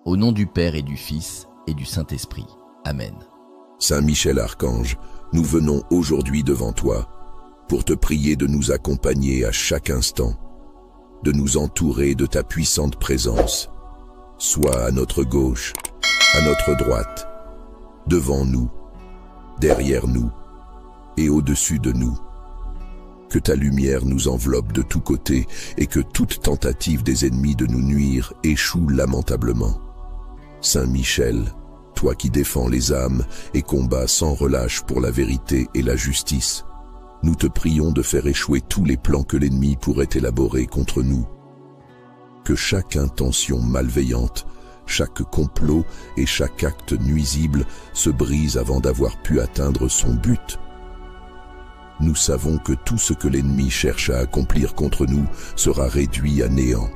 Au nom du Père et du Fils et du Saint-Esprit. Amen. Saint Michel Archange, nous venons aujourd'hui devant toi pour te prier de nous accompagner à chaque instant, de nous entourer de ta puissante présence, soit à notre gauche, à notre droite, devant nous, derrière nous et au-dessus de nous. Que ta lumière nous enveloppe de tous côtés et que toute tentative des ennemis de nous nuire échoue lamentablement. Saint Michel, toi qui défends les âmes et combats sans relâche pour la vérité et la justice, nous te prions de faire échouer tous les plans que l'ennemi pourrait élaborer contre nous. Que chaque intention malveillante, chaque complot et chaque acte nuisible se brise avant d'avoir pu atteindre son but. Nous savons que tout ce que l'ennemi cherche à accomplir contre nous sera réduit à néant.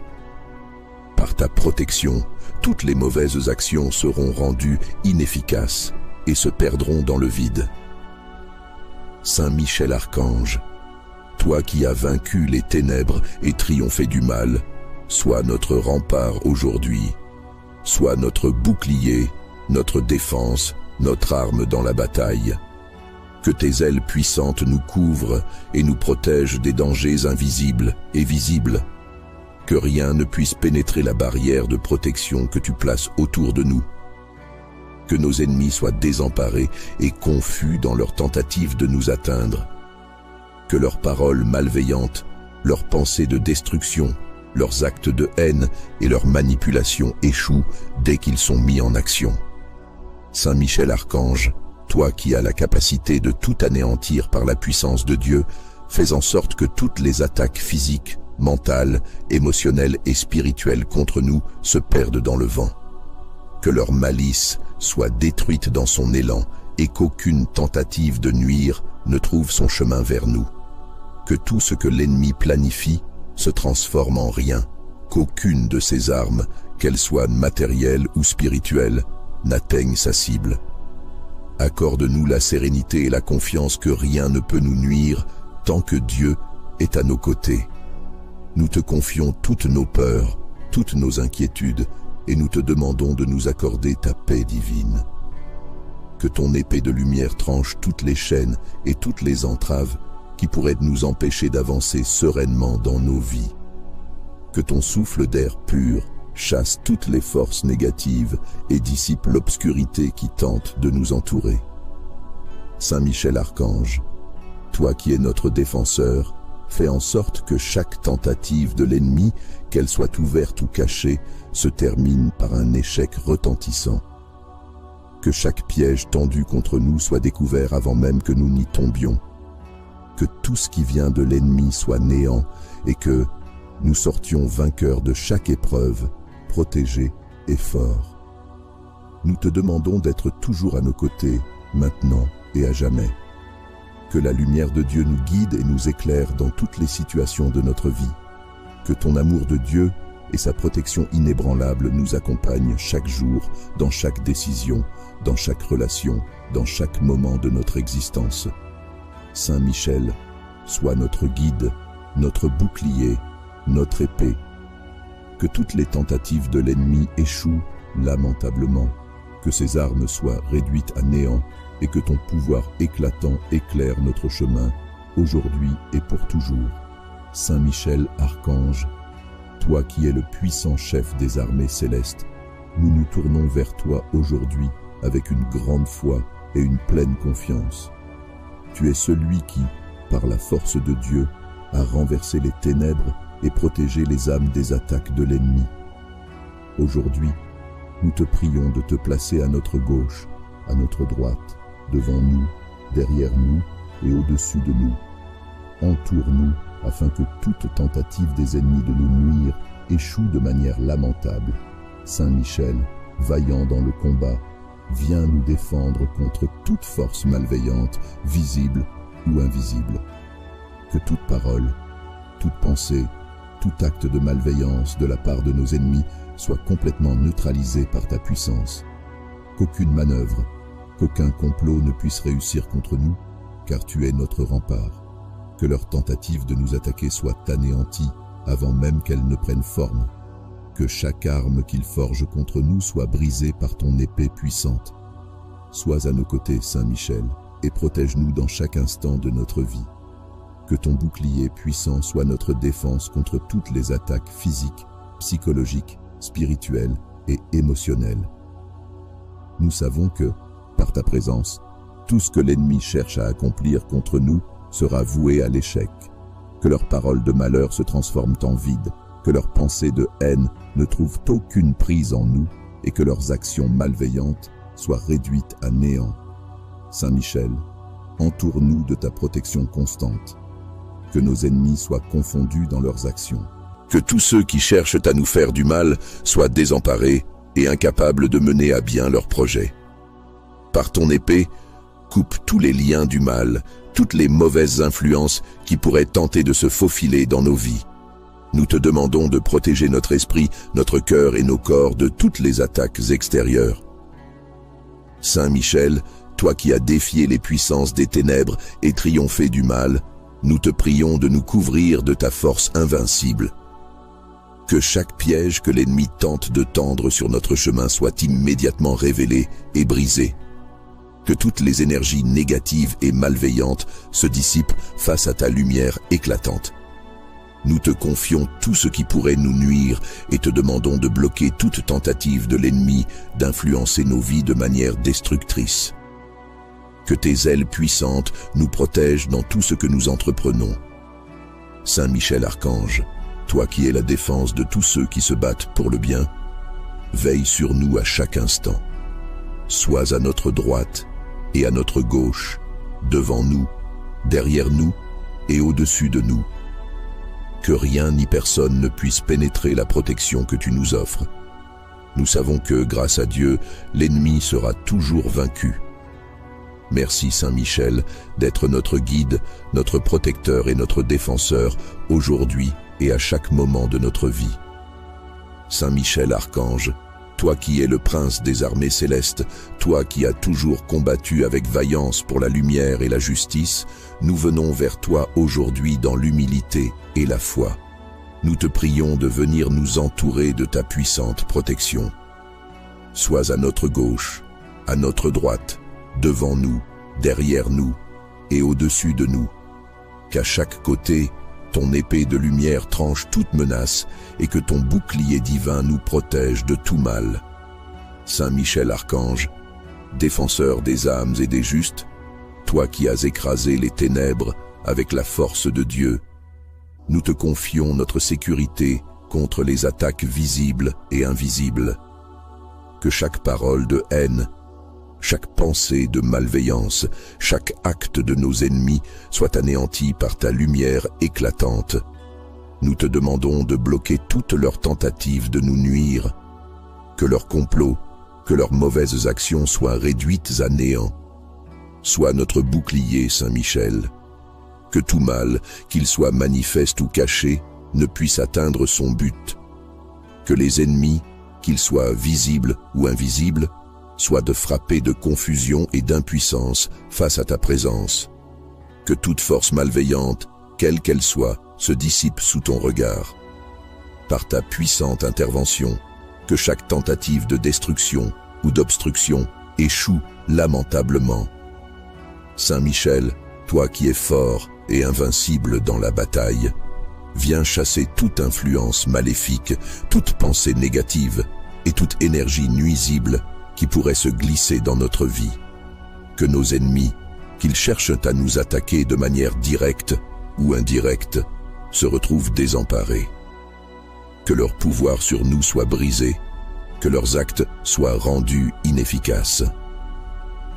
Par ta protection, toutes les mauvaises actions seront rendues inefficaces et se perdront dans le vide. Saint Michel Archange, toi qui as vaincu les ténèbres et triomphé du mal, sois notre rempart aujourd'hui, sois notre bouclier, notre défense, notre arme dans la bataille. Que tes ailes puissantes nous couvrent et nous protègent des dangers invisibles et visibles. Que rien ne puisse pénétrer la barrière de protection que tu places autour de nous. Que nos ennemis soient désemparés et confus dans leur tentative de nous atteindre. Que leurs paroles malveillantes, leurs pensées de destruction, leurs actes de haine et leurs manipulations échouent dès qu'ils sont mis en action. Saint Michel Archange, toi qui as la capacité de tout anéantir par la puissance de Dieu, fais en sorte que toutes les attaques physiques, mentales, émotionnelles et spirituelles contre nous se perdent dans le vent. Que leur malice soit détruite dans son élan et qu'aucune tentative de nuire ne trouve son chemin vers nous. Que tout ce que l'ennemi planifie se transforme en rien, qu'aucune de ses armes, qu'elles soient matérielles ou spirituelles, n'atteigne sa cible. Accorde-nous la sérénité et la confiance que rien ne peut nous nuire tant que Dieu est à nos côtés. Nous te confions toutes nos peurs, toutes nos inquiétudes, et nous te demandons de nous accorder ta paix divine. Que ton épée de lumière tranche toutes les chaînes et toutes les entraves qui pourraient nous empêcher d'avancer sereinement dans nos vies. Que ton souffle d'air pur chasse toutes les forces négatives et dissipe l'obscurité qui tente de nous entourer. Saint Michel Archange, toi qui es notre défenseur, fais en sorte que chaque tentative de l'ennemi, qu'elle soit ouverte ou cachée, se termine par un échec retentissant. Que chaque piège tendu contre nous soit découvert avant même que nous n'y tombions. Que tout ce qui vient de l'ennemi soit néant et que nous sortions vainqueurs de chaque épreuve, protégés et forts. Nous te demandons d'être toujours à nos côtés, maintenant et à jamais. Que la lumière de Dieu nous guide et nous éclaire dans toutes les situations de notre vie. Que ton amour de Dieu et sa protection inébranlable nous accompagnent chaque jour, dans chaque décision, dans chaque relation, dans chaque moment de notre existence. Saint Michel, sois notre guide, notre bouclier, notre épée. Que toutes les tentatives de l'ennemi échouent lamentablement, que ses armes soient réduites à néant et que ton pouvoir éclatant éclaire notre chemin, aujourd'hui et pour toujours. Saint Michel Archange, toi qui es le puissant chef des armées célestes, nous nous tournons vers toi aujourd'hui avec une grande foi et une pleine confiance. Tu es celui qui, par la force de Dieu, a renversé les ténèbres et protégé les âmes des attaques de l'ennemi. Aujourd'hui, nous te prions de te placer à notre gauche, à notre droite, devant nous, derrière nous et au-dessus de nous. Entoure-nous afin que toute tentative des ennemis de nous nuire échoue de manière lamentable. Saint Michel, vaillant dans le combat, viens nous défendre contre toute force malveillante, visible ou invisible. Que toute parole, toute pensée, tout acte de malveillance de la part de nos ennemis soit complètement neutralisé par ta puissance. Qu'aucune manœuvre, qu'aucun complot ne puisse réussir contre nous, car tu es notre rempart. Que leur tentative de nous attaquer soit anéantie avant même qu'elle ne prenne forme. Que chaque arme qu'il forge contre nous soit brisée par ton épée puissante. Sois à nos côtés, Saint Michel, et protège-nous dans chaque instant de notre vie. Que ton bouclier puissant soit notre défense contre toutes les attaques physiques, psychologiques, spirituelles et émotionnelles. Nous savons que, par ta présence, tout ce que l'ennemi cherche à accomplir contre nous sera voué à l'échec. Que leurs paroles de malheur se transforment en vide, que leurs pensées de haine ne trouvent aucune prise en nous et que leurs actions malveillantes soient réduites à néant. Saint Michel, entoure-nous de ta protection constante. Que nos ennemis soient confondus dans leurs actions. Que tous ceux qui cherchent à nous faire du mal soient désemparés et incapables de mener à bien leurs projets. Par ton épée, coupe tous les liens du mal, toutes les mauvaises influences qui pourraient tenter de se faufiler dans nos vies. Nous te demandons de protéger notre esprit, notre cœur et nos corps de toutes les attaques extérieures. Saint Michel, toi qui as défié les puissances des ténèbres et triomphé du mal, nous te prions de nous couvrir de ta force invincible. Que chaque piège que l'ennemi tente de tendre sur notre chemin soit immédiatement révélé et brisé. Que toutes les énergies négatives et malveillantes se dissipent face à ta lumière éclatante. Nous te confions tout ce qui pourrait nous nuire et te demandons de bloquer toute tentative de l'ennemi d'influencer nos vies de manière destructrice. Que tes ailes puissantes nous protègent dans tout ce que nous entreprenons. Saint Michel Archange, toi qui es la défense de tous ceux qui se battent pour le bien, veille sur nous à chaque instant. Sois à notre droite et à notre gauche, devant nous, derrière nous et au-dessus de nous. Que rien ni personne ne puisse pénétrer la protection que tu nous offres. Nous savons que, grâce à Dieu, l'ennemi sera toujours vaincu. Merci Saint Michel d'être notre guide, notre protecteur et notre défenseur aujourd'hui et à chaque moment de notre vie. Saint Michel Archange, toi qui es le prince des armées célestes, toi qui as toujours combattu avec vaillance pour la lumière et la justice, nous venons vers toi aujourd'hui dans l'humilité et la foi. Nous te prions de venir nous entourer de ta puissante protection. Sois à notre gauche, à notre droite, devant nous, derrière nous et au-dessus de nous. Qu'à chaque côté, ton épée de lumière tranche toute menace et que ton bouclier divin nous protège de tout mal. Saint Michel Archange, défenseur des âmes et des justes, toi qui as écrasé les ténèbres avec la force de Dieu, nous te confions notre sécurité contre les attaques visibles et invisibles. Que chaque parole de haine, chaque pensée de malveillance, chaque acte de nos ennemis soit anéanti par ta lumière éclatante. Nous te demandons de bloquer toutes leurs tentatives de nous nuire. Que leurs complots, que leurs mauvaises actions soient réduites à néant. Sois notre bouclier, Saint Michel. Que tout mal, qu'il soit manifeste ou caché, ne puisse atteindre son but. Que les ennemis, qu'ils soient visibles ou invisibles, soient de frapper de confusion et d'impuissance face à ta présence. Que toute force malveillante, quelle qu'elle soit, se dissipe sous ton regard. Par ta puissante intervention, que chaque tentative de destruction ou d'obstruction échoue lamentablement. Saint Michel, toi qui es fort et invincible dans la bataille, viens chasser toute influence maléfique, toute pensée négative et toute énergie nuisible qui pourrait se glisser dans notre vie. Que nos ennemis, qu'ils cherchent à nous attaquer de manière directe ou indirecte, se retrouvent désemparés. Que leur pouvoir sur nous soit brisé, que leurs actes soient rendus inefficaces.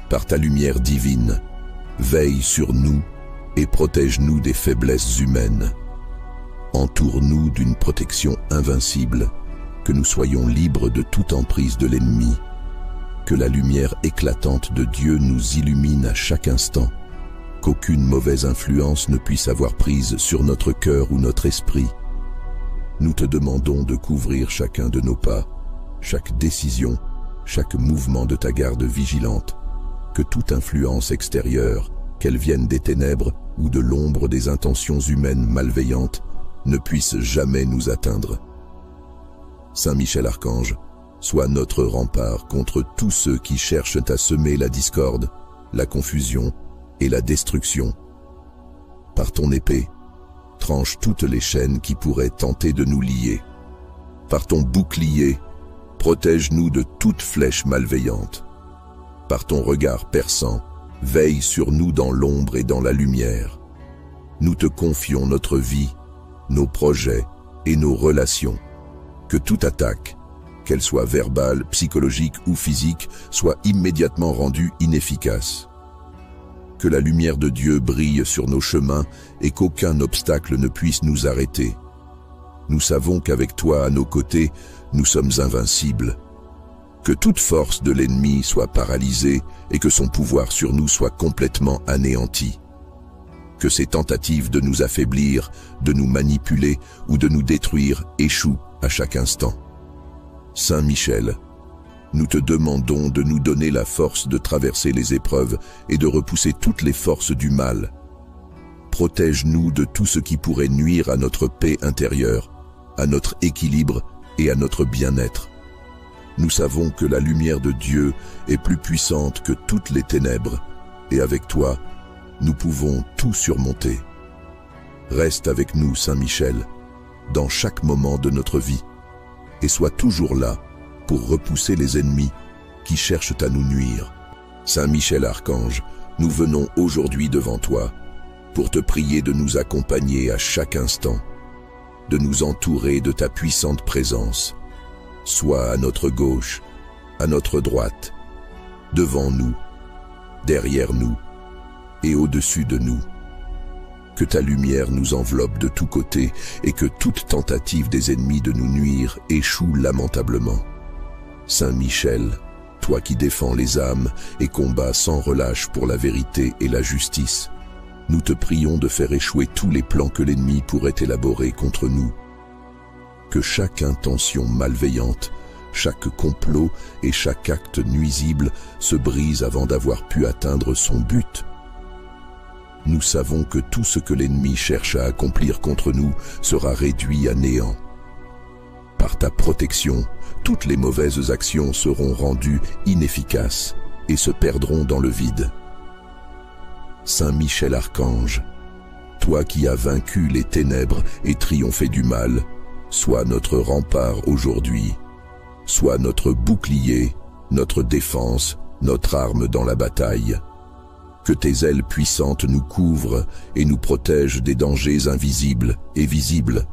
Par ta lumière divine, veille sur nous et protège-nous des faiblesses humaines. Entoure-nous d'une protection invincible, que nous soyons libres de toute emprise de l'ennemi. Que la lumière éclatante de Dieu nous illumine à chaque instant, qu'aucune mauvaise influence ne puisse avoir prise sur notre cœur ou notre esprit. Nous te demandons de couvrir chacun de nos pas, chaque décision, chaque mouvement de ta garde vigilante, que toute influence extérieure, qu'elle vienne des ténèbres ou de l'ombre des intentions humaines malveillantes, ne puisse jamais nous atteindre. Saint Michel Archange, sois notre rempart contre tous ceux qui cherchent à semer la discorde, la confusion et la destruction. Par ton épée, tranche toutes les chaînes qui pourraient tenter de nous lier. Par ton bouclier, protège-nous de toute flèche malveillante. Par ton regard perçant, veille sur nous dans l'ombre et dans la lumière. Nous te confions notre vie, nos projets et nos relations. Que toute attaque, qu'elle soit verbale, psychologique ou physique, soit immédiatement rendue inefficace. Que la lumière de Dieu brille sur nos chemins et qu'aucun obstacle ne puisse nous arrêter. Nous savons qu'avec toi à nos côtés, nous sommes invincibles. Que toute force de l'ennemi soit paralysée et que son pouvoir sur nous soit complètement anéanti. Que ses tentatives de nous affaiblir, de nous manipuler ou de nous détruire échouent à chaque instant. Saint Michel, nous te demandons de nous donner la force de traverser les épreuves et de repousser toutes les forces du mal. Protège-nous de tout ce qui pourrait nuire à notre paix intérieure, à notre équilibre et à notre bien-être. Nous savons que la lumière de Dieu est plus puissante que toutes les ténèbres, et avec toi, nous pouvons tout surmonter. Reste avec nous, Saint Michel, dans chaque moment de notre vie, et sois toujours là pour repousser les ennemis qui cherchent à nous nuire. Saint Michel Archange, nous venons aujourd'hui devant toi pour te prier de nous accompagner à chaque instant, de nous entourer de ta puissante présence, soit à notre gauche, à notre droite, devant nous, derrière nous et au-dessus de nous. Que ta lumière nous enveloppe de tous côtés et que toute tentative des ennemis de nous nuire échoue lamentablement. Saint Michel, toi qui défends les âmes et combats sans relâche pour la vérité et la justice, nous te prions de faire échouer tous les plans que l'ennemi pourrait élaborer contre nous. Que chaque intention malveillante, chaque complot et chaque acte nuisible se brise avant d'avoir pu atteindre son but. Nous savons que tout ce que l'ennemi cherche à accomplir contre nous sera réduit à néant. Par ta protection, toutes les mauvaises actions seront rendues inefficaces et se perdront dans le vide. Saint Michel Archange, toi qui as vaincu les ténèbres et triomphé du mal, sois notre rempart aujourd'hui, sois notre bouclier, notre défense, notre arme dans la bataille. Que tes ailes puissantes nous couvrent et nous protègent des dangers invisibles et visibles.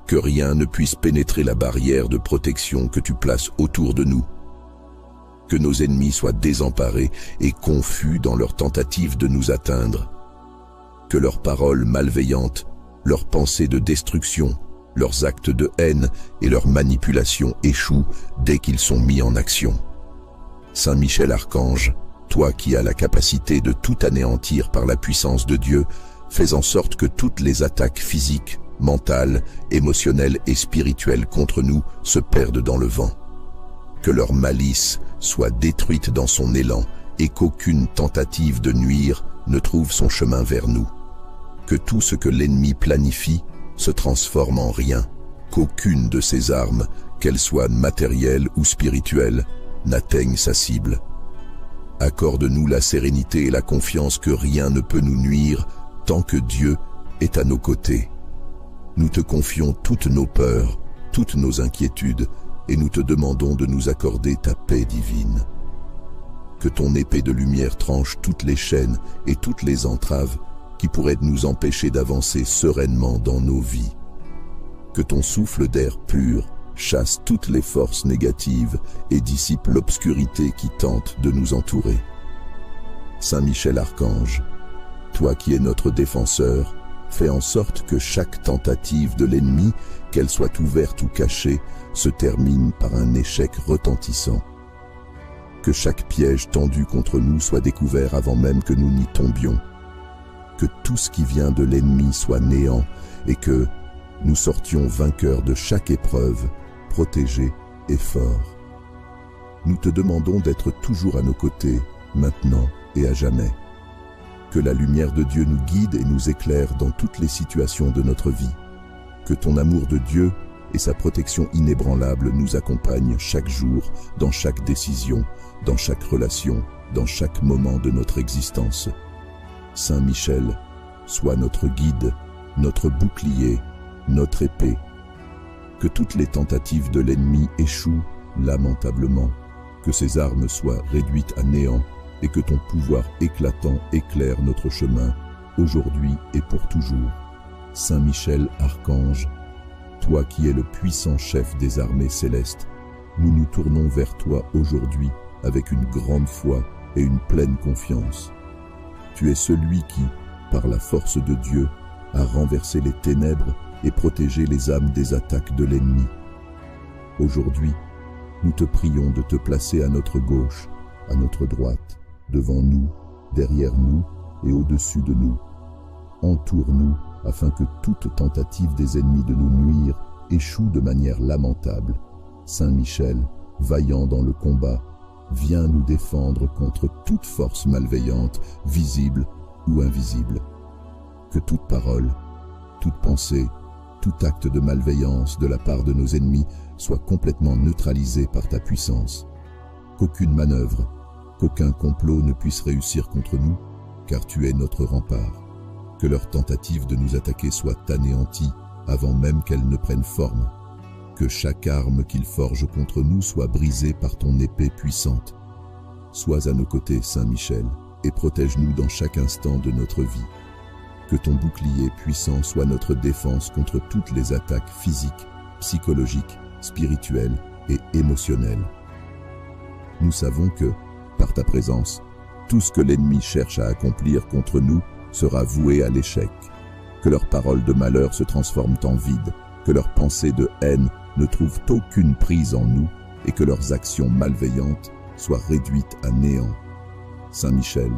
Que rien ne puisse pénétrer la barrière de protection que tu places autour de nous. Que nos ennemis soient désemparés et confus dans leur tentative de nous atteindre. Que leurs paroles malveillantes, leurs pensées de destruction, leurs actes de haine et leurs manipulations échouent dès qu'ils sont mis en action. Saint Michel Archange, toi qui as la capacité de tout anéantir par la puissance de Dieu, fais en sorte que toutes les attaques physiques, mentales, émotionnelles et spirituelles contre nous se perdent dans le vent. Que leur malice soit détruite dans son élan et qu'aucune tentative de nuire ne trouve son chemin vers nous. Que tout ce que l'ennemi planifie se transforme en rien, qu'aucune de ses armes, qu'elles soient matérielles ou spirituelles, n'atteigne sa cible. Accorde-nous la sérénité et la confiance que rien ne peut nous nuire tant que Dieu est à nos côtés. Nous te confions toutes nos peurs, toutes nos inquiétudes, et nous te demandons de nous accorder ta paix divine. Que ton épée de lumière tranche toutes les chaînes et toutes les entraves qui pourraient nous empêcher d'avancer sereinement dans nos vies. Que ton souffle d'air pur chasse toutes les forces négatives et dissipe l'obscurité qui tente de nous entourer. Saint Michel Archange, toi qui es notre défenseur, fais en sorte que chaque tentative de l'ennemi, qu'elle soit ouverte ou cachée, se termine par un échec retentissant. Que chaque piège tendu contre nous soit découvert avant même que nous n'y tombions. Que tout ce qui vient de l'ennemi soit néant et que nous sortions vainqueurs de chaque épreuve, protégés et forts. Nous te demandons d'être toujours à nos côtés, maintenant et à jamais. Que la lumière de Dieu nous guide et nous éclaire dans toutes les situations de notre vie. Que ton amour de Dieu et sa protection inébranlable nous accompagnent chaque jour, dans chaque décision, dans chaque relation, dans chaque moment de notre existence. Saint Michel, sois notre guide, notre bouclier, notre épée. Que toutes les tentatives de l'ennemi échouent lamentablement, que ses armes soient réduites à néant et que ton pouvoir éclatant éclaire notre chemin, aujourd'hui et pour toujours. Saint Michel, archange, toi qui es le puissant chef des armées célestes, nous nous tournons vers toi aujourd'hui avec une grande foi et une pleine confiance. Tu es celui qui, par la force de Dieu, a renversé les ténèbres et protégé les âmes des attaques de l'ennemi. Aujourd'hui, nous te prions de te placer à notre gauche, à notre droite, devant nous, derrière nous et au-dessus de nous. Entoure-nous afin que toute tentative des ennemis de nous nuire échoue de manière lamentable. Saint Michel, vaillant dans le combat, viens nous défendre contre toute force malveillante, visible ou invisible. Que toute parole, toute pensée, tout acte de malveillance de la part de nos ennemis soit complètement neutralisé par ta puissance. Qu'aucune manœuvre, qu'aucun complot ne puisse réussir contre nous, car tu es notre rempart. Que leur tentative de nous attaquer soit anéantie avant même qu'elle ne prenne forme. Que chaque arme qu'ils forgent contre nous soit brisée par ton épée puissante. Sois à nos côtés, Saint Michel, et protège-nous dans chaque instant de notre vie. Que ton bouclier puissant soit notre défense contre toutes les attaques physiques, psychologiques, spirituelles et émotionnelles. Nous savons que, par ta présence, tout ce que l'ennemi cherche à accomplir contre nous sera voué à l'échec. Que leurs paroles de malheur se transforment en vide, que leurs pensées de haine ne trouvent aucune prise en nous et que leurs actions malveillantes soient réduites à néant. Saint Michel,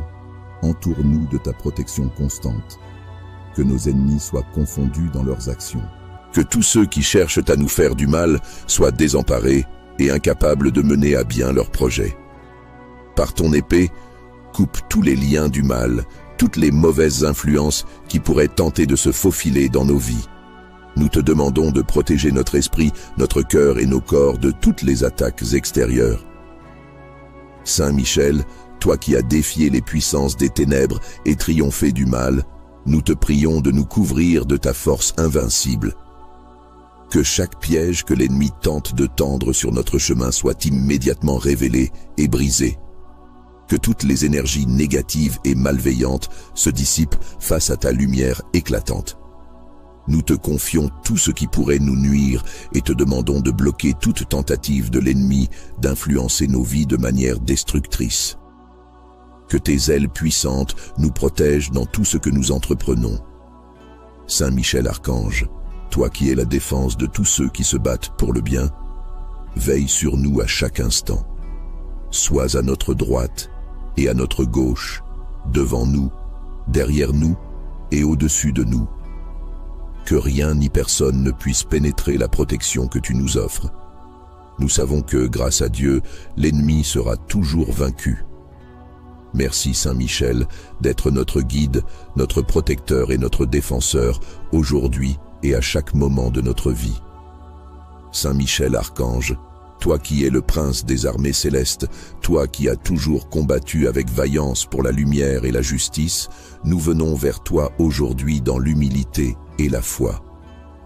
entoure-nous de ta protection constante. Que nos ennemis soient confondus dans leurs actions. Que tous ceux qui cherchent à nous faire du mal soient désemparés et incapables de mener à bien leurs projets. Par ton épée, coupe tous les liens du mal, toutes les mauvaises influences qui pourraient tenter de se faufiler dans nos vies. Nous te demandons de protéger notre esprit, notre cœur et nos corps de toutes les attaques extérieures. Saint Michel, toi qui as défié les puissances des ténèbres et triomphé du mal, nous te prions de nous couvrir de ta force invincible. Que chaque piège que l'ennemi tente de tendre sur notre chemin soit immédiatement révélé et brisé. Que toutes les énergies négatives et malveillantes se dissipent face à ta lumière éclatante. Nous te confions tout ce qui pourrait nous nuire et te demandons de bloquer toute tentative de l'ennemi d'influencer nos vies de manière destructrice. Que tes ailes puissantes nous protègent dans tout ce que nous entreprenons. Saint Michel Archange, toi qui es la défense de tous ceux qui se battent pour le bien, veille sur nous à chaque instant. Sois à notre droite et à notre gauche, devant nous, derrière nous et au-dessus de nous. Que rien ni personne ne puisse pénétrer la protection que tu nous offres. Nous savons que, grâce à Dieu, l'ennemi sera toujours vaincu. Merci Saint Michel d'être notre guide, notre protecteur et notre défenseur aujourd'hui et à chaque moment de notre vie. Saint Michel Archange, toi qui es le prince des armées célestes, toi qui as toujours combattu avec vaillance pour la lumière et la justice, nous venons vers toi aujourd'hui dans l'humilité et la foi.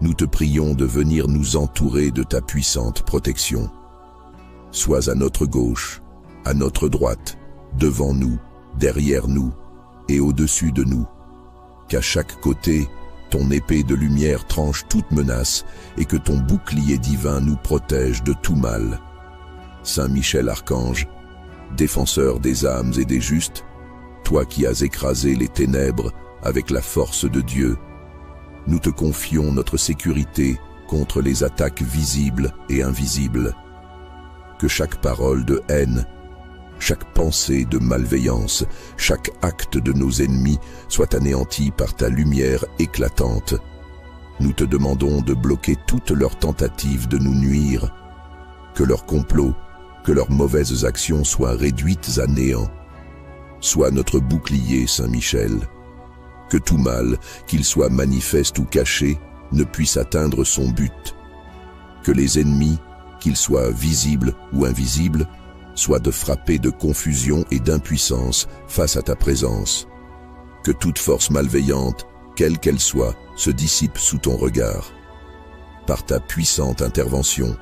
Nous te prions de venir nous entourer de ta puissante protection. Sois à notre gauche, à notre droite, devant nous, derrière nous et au-dessus de nous. Qu'à chaque côté, ton épée de lumière tranche toute menace et que ton bouclier divin nous protège de tout mal. Saint Michel Archange, défenseur des âmes et des justes, toi qui as écrasé les ténèbres avec la force de Dieu, nous te confions notre sécurité contre les attaques visibles et invisibles. Que chaque parole de haine, chaque pensée de malveillance, chaque acte de nos ennemis soit anéanti par ta lumière éclatante. Nous te demandons de bloquer toutes leurs tentatives de nous nuire. Que leurs complots, que leurs mauvaises actions soient réduites à néant. Sois notre bouclier, Saint Michel. Que tout mal, qu'il soit manifeste ou caché, ne puisse atteindre son but. Que les ennemis, qu'ils soient visibles ou invisibles, soient de frapper de confusion et d'impuissance face à ta présence. Que toute force malveillante, quelle qu'elle soit, se dissipe sous ton regard. Par ta puissante intervention,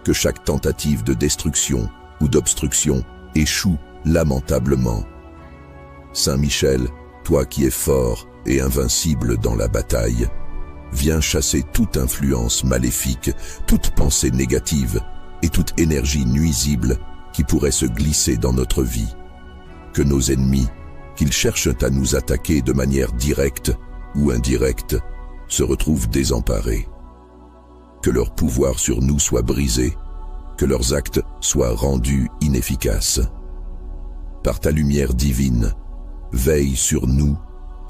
que chaque tentative de destruction ou d'obstruction échoue lamentablement. Saint Michel, toi qui es fort et invincible dans la bataille, viens chasser toute influence maléfique, toute pensée négative et toute énergie nuisible qui pourrait se glisser dans notre vie. Que nos ennemis, qu'ils cherchent à nous attaquer de manière directe ou indirecte, se retrouvent désemparés. Que leur pouvoir sur nous soit brisé, que leurs actes soient rendus inefficaces. Par ta lumière divine, veille sur nous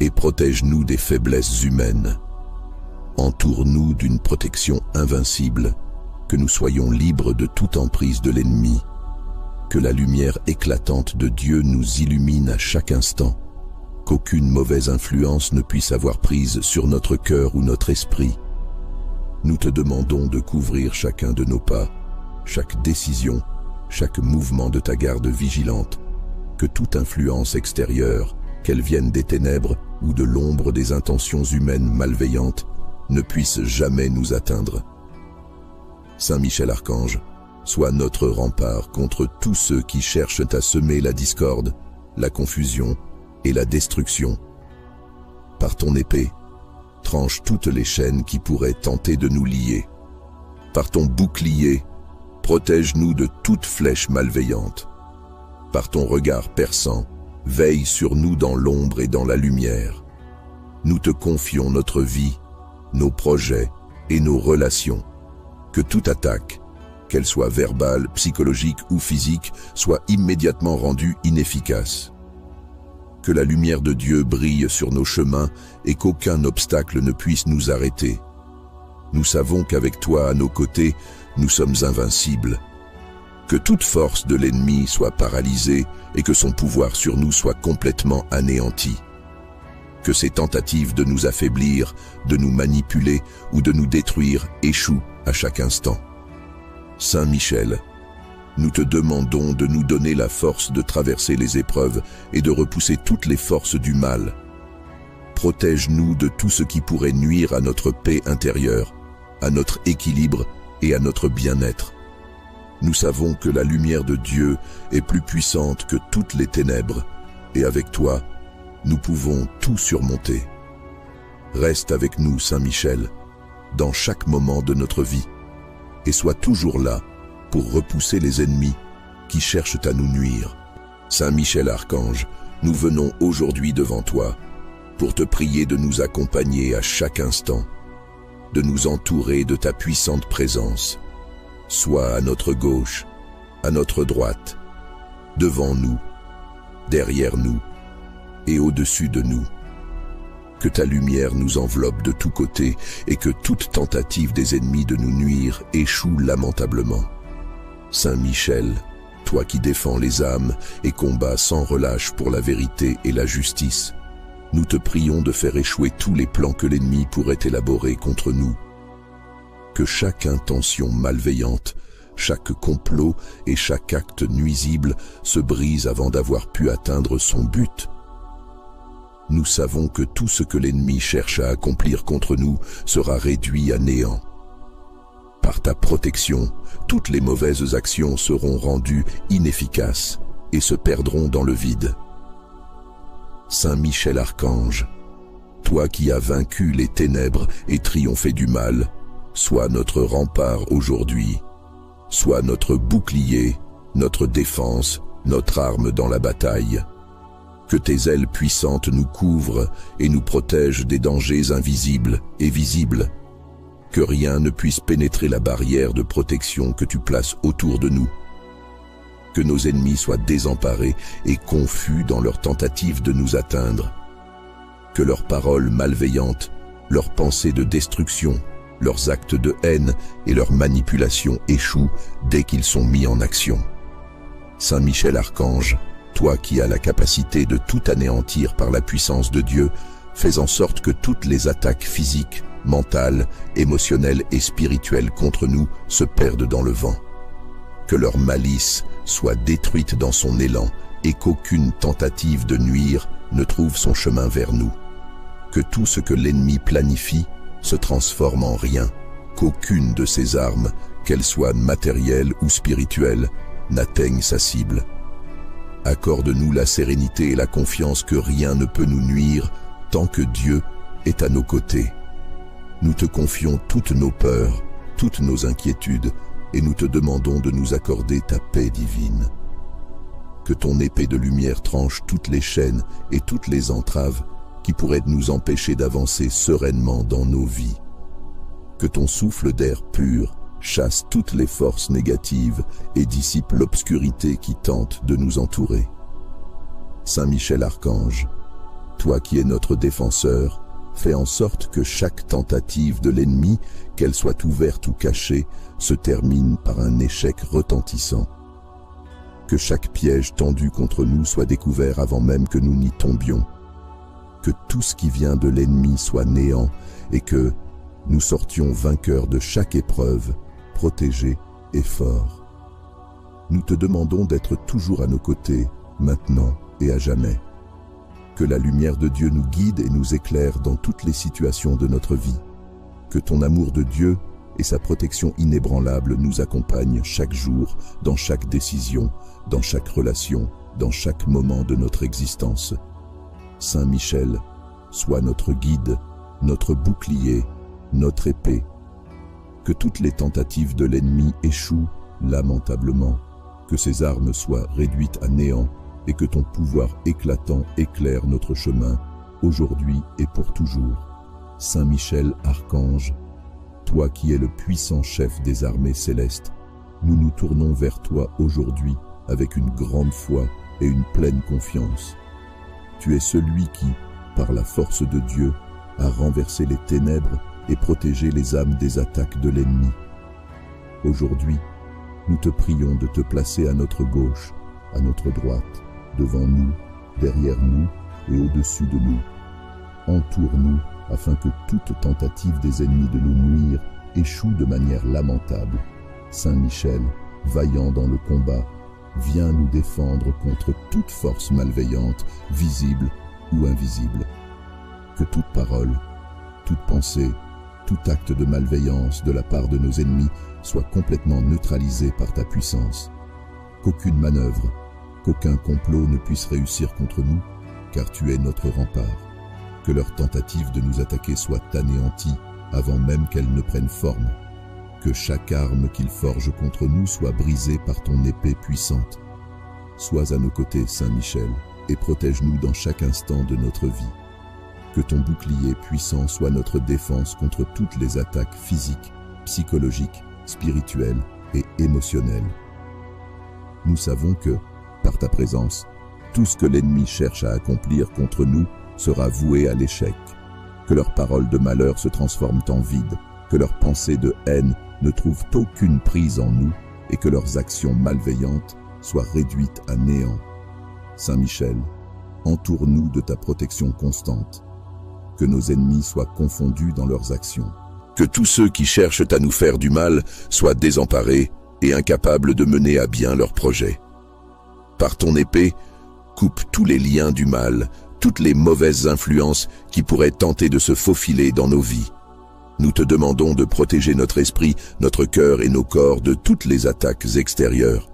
et protège-nous des faiblesses humaines. Entoure-nous d'une protection invincible, que nous soyons libres de toute emprise de l'ennemi. Que la lumière éclatante de Dieu nous illumine à chaque instant, qu'aucune mauvaise influence ne puisse avoir prise sur notre cœur ou notre esprit. Nous te demandons de couvrir chacun de nos pas, chaque décision, chaque mouvement de ta garde vigilante, que toute influence extérieure, qu'elle vienne des ténèbres ou de l'ombre des intentions humaines malveillantes, ne puisse jamais nous atteindre. Saint Michel Archange, sois notre rempart contre tous ceux qui cherchent à semer la discorde, la confusion et la destruction. Par ton épée, tranche toutes les chaînes qui pourraient tenter de nous lier. Par ton bouclier, protège-nous de toute flèche malveillante. Par ton regard perçant, veille sur nous dans l'ombre et dans la lumière. Nous te confions notre vie, nos projets et nos relations. Que toute attaque, qu'elle soit verbale, psychologique ou physique, soit immédiatement rendue inefficace. Que la lumière de Dieu brille sur nos chemins et qu'aucun obstacle ne puisse nous arrêter. Nous savons qu'avec toi à nos côtés, nous sommes invincibles. Que toute force de l'ennemi soit paralysée et que son pouvoir sur nous soit complètement anéanti. Que ses tentatives de nous affaiblir, de nous manipuler ou de nous détruire échouent à chaque instant. Saint Michel, nous te demandons de nous donner la force de traverser les épreuves et de repousser toutes les forces du mal. Protège-nous de tout ce qui pourrait nuire à notre paix intérieure, à notre équilibre et à notre bien-être. Nous savons que la lumière de Dieu est plus puissante que toutes les ténèbres, et avec toi, nous pouvons tout surmonter. Reste avec nous, Saint Michel, dans chaque moment de notre vie, et sois toujours là pour repousser les ennemis qui cherchent à nous nuire. Saint Michel Archange, nous venons aujourd'hui devant toi pour te prier de nous accompagner à chaque instant, de nous entourer de ta puissante présence. Sois à notre gauche, à notre droite, devant nous, derrière nous et au-dessus de nous. Que ta lumière nous enveloppe de tous côtés et que toute tentative des ennemis de nous nuire échoue lamentablement. Saint Michel, toi qui défends les âmes et combats sans relâche pour la vérité et la justice, nous te prions de faire échouer tous les plans que l'ennemi pourrait élaborer contre nous. Que chaque intention malveillante, chaque complot et chaque acte nuisible se brise avant d'avoir pu atteindre son but. Nous savons que tout ce que l'ennemi cherche à accomplir contre nous sera réduit à néant. Par ta protection, toutes les mauvaises actions seront rendues inefficaces et se perdront dans le vide. Saint Michel Archange, toi qui as vaincu les ténèbres et triomphé du mal, sois notre rempart aujourd'hui, sois notre bouclier, notre défense, notre arme dans la bataille. Que tes ailes puissantes nous couvrent et nous protègent des dangers invisibles et visibles. Que rien ne puisse pénétrer la barrière de protection que tu places autour de nous. Que nos ennemis soient désemparés et confus dans leur tentative de nous atteindre. Que leurs paroles malveillantes, leurs pensées de destruction, leurs actes de haine et leurs manipulations échouent dès qu'ils sont mis en action. Saint Michel Archange, toi qui as la capacité de tout anéantir par la puissance de Dieu, fais en sorte que toutes les attaques physiques, mentales, émotionnelles et spirituelles contre nous se perdent dans le vent. Que leur malice soit détruite dans son élan et qu'aucune tentative de nuire ne trouve son chemin vers nous. Que tout ce que l'ennemi planifie se transforme en rien, qu'aucune de ses armes, qu'elles soient matérielles ou spirituelles, n'atteigne sa cible. Accorde-nous la sérénité et la confiance que rien ne peut nous nuire tant que Dieu est à nos côtés. Nous te confions toutes nos peurs, toutes nos inquiétudes, et nous te demandons de nous accorder ta paix divine. Que ton épée de lumière tranche toutes les chaînes et toutes les entraves qui pourraient nous empêcher d'avancer sereinement dans nos vies. Que ton souffle d'air pur chasse toutes les forces négatives et dissipe l'obscurité qui tente de nous entourer. Saint Michel Archange, toi qui es notre défenseur, fais en sorte que chaque tentative de l'ennemi, qu'elle soit ouverte ou cachée, se termine par un échec retentissant. Que chaque piège tendu contre nous soit découvert avant même que nous n'y tombions. Que tout ce qui vient de l'ennemi soit néant et que nous sortions vainqueurs de chaque épreuve, protégés et forts. Nous te demandons d'être toujours à nos côtés, maintenant et à jamais. Que la lumière de Dieu nous guide et nous éclaire dans toutes les situations de notre vie. Que ton amour de Dieu et sa protection inébranlable nous accompagnent chaque jour, dans chaque décision, dans chaque relation, dans chaque moment de notre existence. Saint Michel, sois notre guide, notre bouclier, notre épée. Que toutes les tentatives de l'ennemi échouent lamentablement, que ses armes soient réduites à néant et que ton pouvoir éclatant éclaire notre chemin, aujourd'hui et pour toujours. Saint Michel Archange, toi qui es le puissant chef des armées célestes, nous nous tournons vers toi aujourd'hui avec une grande foi et une pleine confiance. Tu es celui qui, par la force de Dieu, a renversé les ténèbres et protégé les âmes des attaques de l'ennemi. Aujourd'hui, nous te prions de te placer à notre gauche, à notre droite, devant nous, derrière nous et au-dessus de nous. Entoure-nous afin que toute tentative des ennemis de nous nuire échoue de manière lamentable. Saint Michel, vaillant dans le combat, viens nous défendre contre toute force malveillante, visible ou invisible. Que toute parole, toute pensée, tout acte de malveillance de la part de nos ennemis soit complètement neutralisé par ta puissance. Qu'aucune manœuvre, qu'aucun complot ne puisse réussir contre nous, car tu es notre rempart. Que leur tentative de nous attaquer soit anéantie avant même qu'elle ne prenne forme. Que chaque arme qu'ils forgent contre nous soit brisée par ton épée puissante. Sois à nos côtés, Saint Michel, et protège-nous dans chaque instant de notre vie. Que ton bouclier puissant soit notre défense contre toutes les attaques physiques, psychologiques, spirituelles et émotionnelles. Nous savons que, par ta présence, tout ce que l'ennemi cherche à accomplir contre nous sera voué à l'échec. Que leurs paroles de malheur se transforment en vide, que leurs pensées de haine ne trouvent aucune prise en nous et que leurs actions malveillantes soient réduites à néant. Saint Michel, entoure-nous de ta protection constante. Que nos ennemis soient confondus dans leurs actions. Que tous ceux qui cherchent à nous faire du mal soient désemparés et incapables de mener à bien leurs projets. Par ton épée, coupe tous les liens du mal, toutes les mauvaises influences qui pourraient tenter de se faufiler dans nos vies. Nous te demandons de protéger notre esprit, notre cœur et nos corps de toutes les attaques extérieures.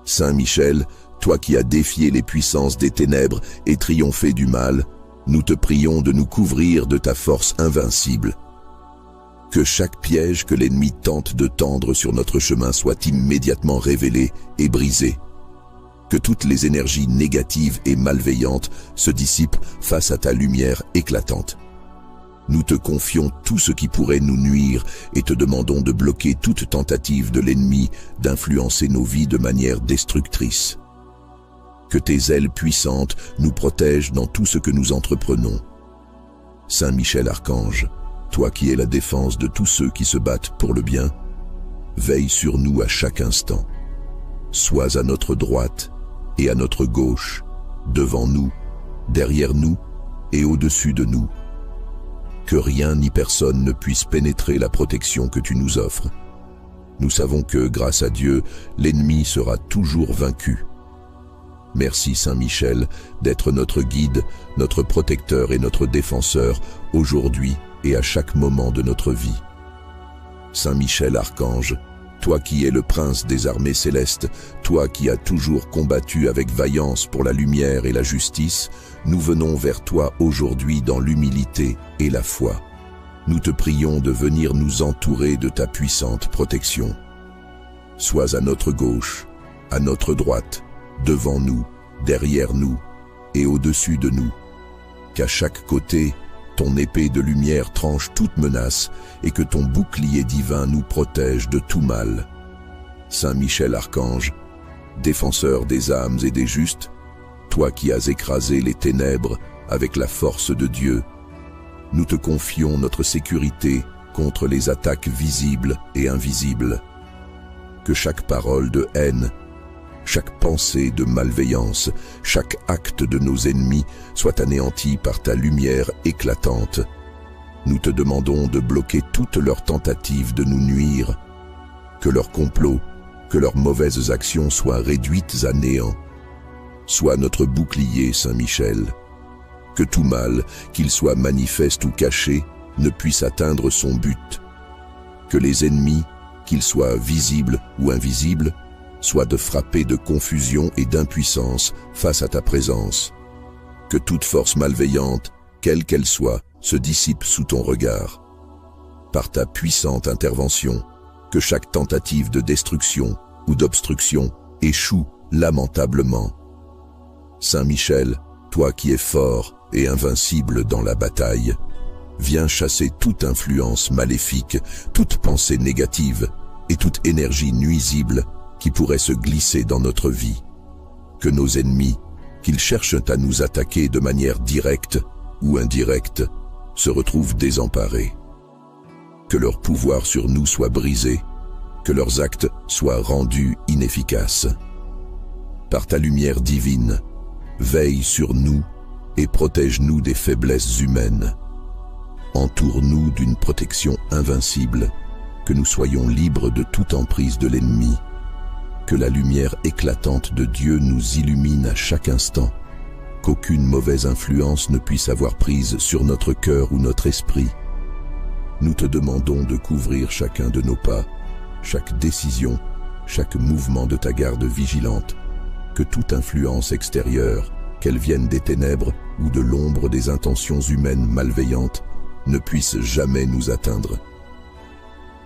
Saint Michel, toi qui as défié les puissances des ténèbres et triomphé du mal, nous te prions de nous couvrir de ta force invincible. Que chaque piège que l'ennemi tente de tendre sur notre chemin soit immédiatement révélé et brisé. Que toutes les énergies négatives et malveillantes se dissipent face à ta lumière éclatante. Nous te confions tout ce qui pourrait nous nuire et te demandons de bloquer toute tentative de l'ennemi d'influencer nos vies de manière destructrice. Que tes ailes puissantes nous protègent dans tout ce que nous entreprenons. Saint Michel Archange, toi qui es la défense de tous ceux qui se battent pour le bien, veille sur nous à chaque instant. Sois à notre droite et à notre gauche, devant nous, derrière nous et au-dessus de nous. que rien ni personne ne puisse pénétrer la protection que tu nous offres. Nous savons que, grâce à Dieu, l'ennemi sera toujours vaincu. Merci Saint Michel d'être notre guide, notre protecteur et notre défenseur aujourd'hui et à chaque moment de notre vie. Saint Michel Archange, toi qui es le prince des armées célestes, toi qui as toujours combattu avec vaillance pour la lumière et la justice, nous venons vers toi aujourd'hui dans l'humilité et la foi. Nous te prions de venir nous entourer de ta puissante protection. Sois à notre gauche, à notre droite, devant nous, derrière nous et au-dessus de nous. Qu'à chaque côté, ton épée de lumière tranche toute menace et que ton bouclier divin nous protège de tout mal. Saint Michel Archange, défenseur des âmes et des justes, toi qui as écrasé les ténèbres avec la force de Dieu, nous te confions notre sécurité contre les attaques visibles et invisibles. Que chaque parole de haine, chaque pensée de malveillance, chaque acte de nos ennemis soit anéanti par ta lumière éclatante. Nous te demandons de bloquer toutes leurs tentatives de nous nuire, que leurs complots, que leurs mauvaises actions soient réduites à néant. Sois notre bouclier, Saint Michel. Que tout mal, qu'il soit manifeste ou caché, ne puisse atteindre son but. Que les ennemis, qu'ils soient visibles ou invisibles, soient de frapper de confusion et d'impuissance face à ta présence. Que toute force malveillante, quelle qu'elle soit, se dissipe sous ton regard. Par ta puissante intervention, que chaque tentative de destruction ou d'obstruction échoue lamentablement. Saint Michel, toi qui es fort et invincible dans la bataille, viens chasser toute influence maléfique, toute pensée négative et toute énergie nuisible qui pourrait se glisser dans notre vie. Que nos ennemis, qu'ils cherchent à nous attaquer de manière directe ou indirecte, se retrouvent désemparés. Que leur pouvoir sur nous soit brisé, que leurs actes soient rendus inefficaces. Par ta lumière divine, veille sur nous et protège-nous des faiblesses humaines. Entoure-nous d'une protection invincible, que nous soyons libres de toute emprise de l'ennemi. Que la lumière éclatante de Dieu nous illumine à chaque instant, qu'aucune mauvaise influence ne puisse avoir prise sur notre cœur ou notre esprit. Nous te demandons de couvrir chacun de nos pas, chaque décision, chaque mouvement de ta garde vigilante, que toute influence extérieure, qu'elle vienne des ténèbres ou de l'ombre des intentions humaines malveillantes, ne puisse jamais nous atteindre.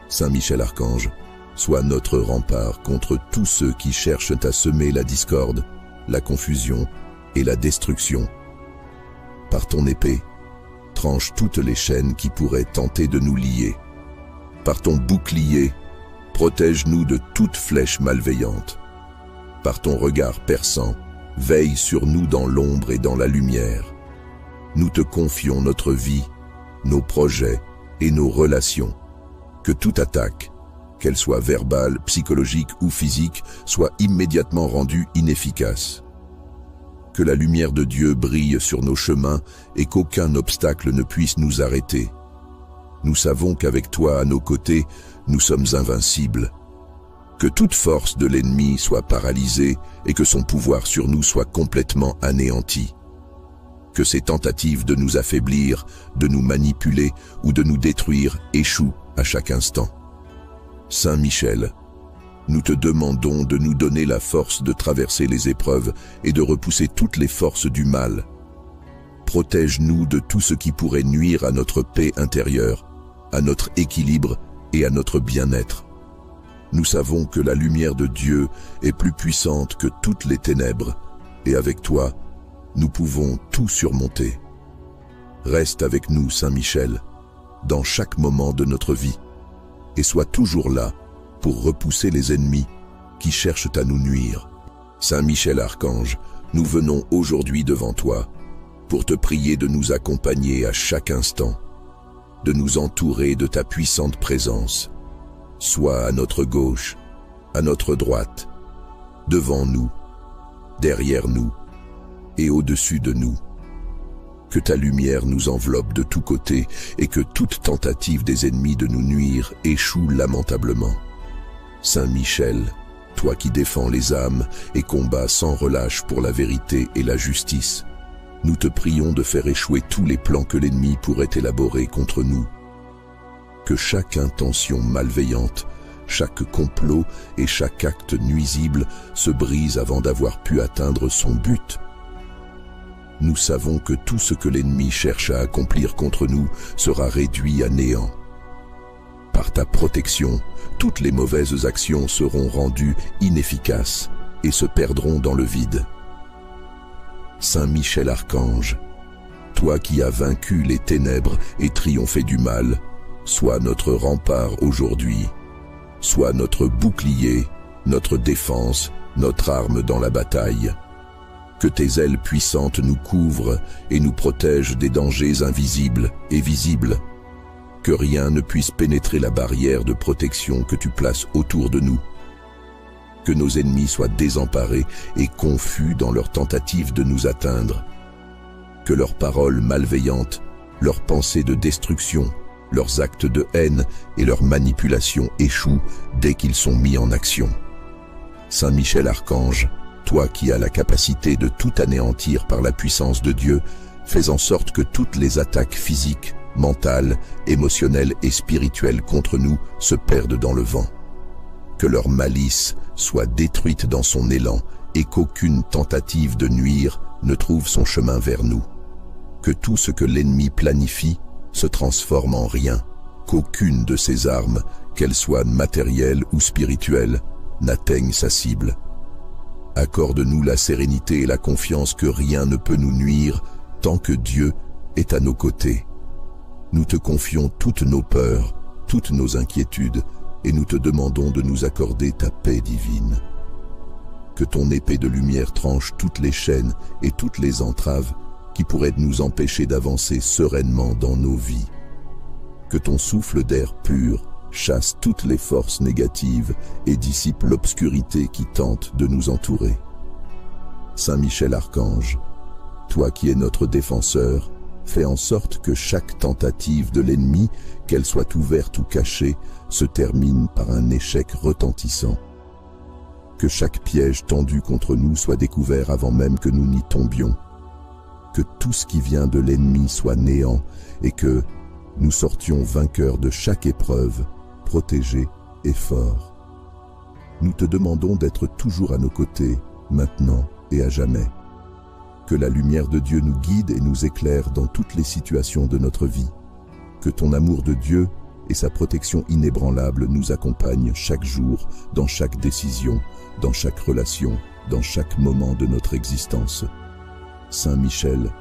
Saint Michel Archange, sois notre rempart contre tous ceux qui cherchent à semer la discorde, la confusion et la destruction. Par ton épée, tranche toutes les chaînes qui pourraient tenter de nous lier. Par ton bouclier, protège-nous de toute flèche malveillante. Par ton regard perçant, veille sur nous dans l'ombre et dans la lumière. Nous te confions notre vie, nos projets et nos relations. Que toute attaque, qu'elle soit verbale, psychologique ou physique, soit immédiatement rendue inefficace. Que la lumière de Dieu brille sur nos chemins et qu'aucun obstacle ne puisse nous arrêter. Nous savons qu'avec toi à nos côtés, nous sommes invincibles. Que toute force de l'ennemi soit paralysée et que son pouvoir sur nous soit complètement anéanti. Que ses tentatives de nous affaiblir, de nous manipuler ou de nous détruire échouent à chaque instant. Saint Michel, nous te demandons de nous donner la force de traverser les épreuves et de repousser toutes les forces du mal. Protège-nous de tout ce qui pourrait nuire à notre paix intérieure, à notre équilibre et à notre bien-être. Nous savons que la lumière de Dieu est plus puissante que toutes les ténèbres, et avec toi, nous pouvons tout surmonter. Reste avec nous, Saint Michel, dans chaque moment de notre vie, et sois toujours là pour repousser les ennemis qui cherchent à nous nuire. Saint Michel Archange, nous venons aujourd'hui devant toi pour te prier de nous accompagner à chaque instant, de nous entourer de ta puissante présence. Sois à notre gauche, à notre droite, devant nous, derrière nous et au-dessus de nous. Que ta lumière nous enveloppe de tous côtés et que toute tentative des ennemis de nous nuire échoue lamentablement. Saint Michel, toi qui défends les âmes et combats sans relâche pour la vérité et la justice, nous te prions de faire échouer tous les plans que l'ennemi pourrait élaborer contre nous. Que chaque intention malveillante, chaque complot et chaque acte nuisible se brise avant d'avoir pu atteindre son but. Nous savons que tout ce que l'ennemi cherche à accomplir contre nous sera réduit à néant. Par ta protection, toutes les mauvaises actions seront rendues inefficaces et se perdront dans le vide. Saint Michel Archange, toi qui as vaincu les ténèbres et triomphé du mal, sois notre rempart aujourd'hui, sois notre bouclier, notre défense, notre arme dans la bataille. Que tes ailes puissantes nous couvrent et nous protègent des dangers invisibles et visibles. Que rien ne puisse pénétrer la barrière de protection que tu places autour de nous. Que nos ennemis soient désemparés et confus dans leur tentative de nous atteindre. Que leurs paroles malveillantes, leurs pensées de destruction, leurs actes de haine et leurs manipulations échouent dès qu'ils sont mis en action. Saint Michel Archange, toi qui as la capacité de tout anéantir par la puissance de Dieu, fais en sorte que toutes les attaques physiques, mentales, émotionnelles et spirituelles contre nous se perdent dans le vent. Que leur malice soit détruite dans son élan et qu'aucune tentative de nuire ne trouve son chemin vers nous. Que tout ce que l'ennemi planifie se transforme en rien, qu'aucune de ses armes, qu'elles soient matérielles ou spirituelles, n'atteigne sa cible. Accorde-nous la sérénité et la confiance que rien ne peut nous nuire tant que Dieu est à nos côtés. Nous te confions toutes nos peurs, toutes nos inquiétudes, et nous te demandons de nous accorder ta paix divine. Que ton épée de lumière tranche toutes les chaînes et toutes les entraves qui pourraient nous empêcher d'avancer sereinement dans nos vies. Que ton souffle d'air pur chasse toutes les forces négatives et dissipe l'obscurité qui tente de nous entourer. Saint Michel Archange, toi qui es notre défenseur, fais en sorte que chaque tentative de l'ennemi, qu'elle soit ouverte ou cachée, se termine par un échec retentissant. Que chaque piège tendu contre nous soit découvert avant même que nous n'y tombions. Que tout ce qui vient de l'ennemi soit néant et que nous sortions vainqueurs de chaque épreuve, protégés et forts. Nous te demandons d'être toujours à nos côtés, maintenant et à jamais. Que la lumière de Dieu nous guide et nous éclaire dans toutes les situations de notre vie. Que ton amour de Dieu et sa protection inébranlable nous accompagnent chaque jour, dans chaque décision, dans chaque relation, dans chaque moment de notre existence. Saint Michel,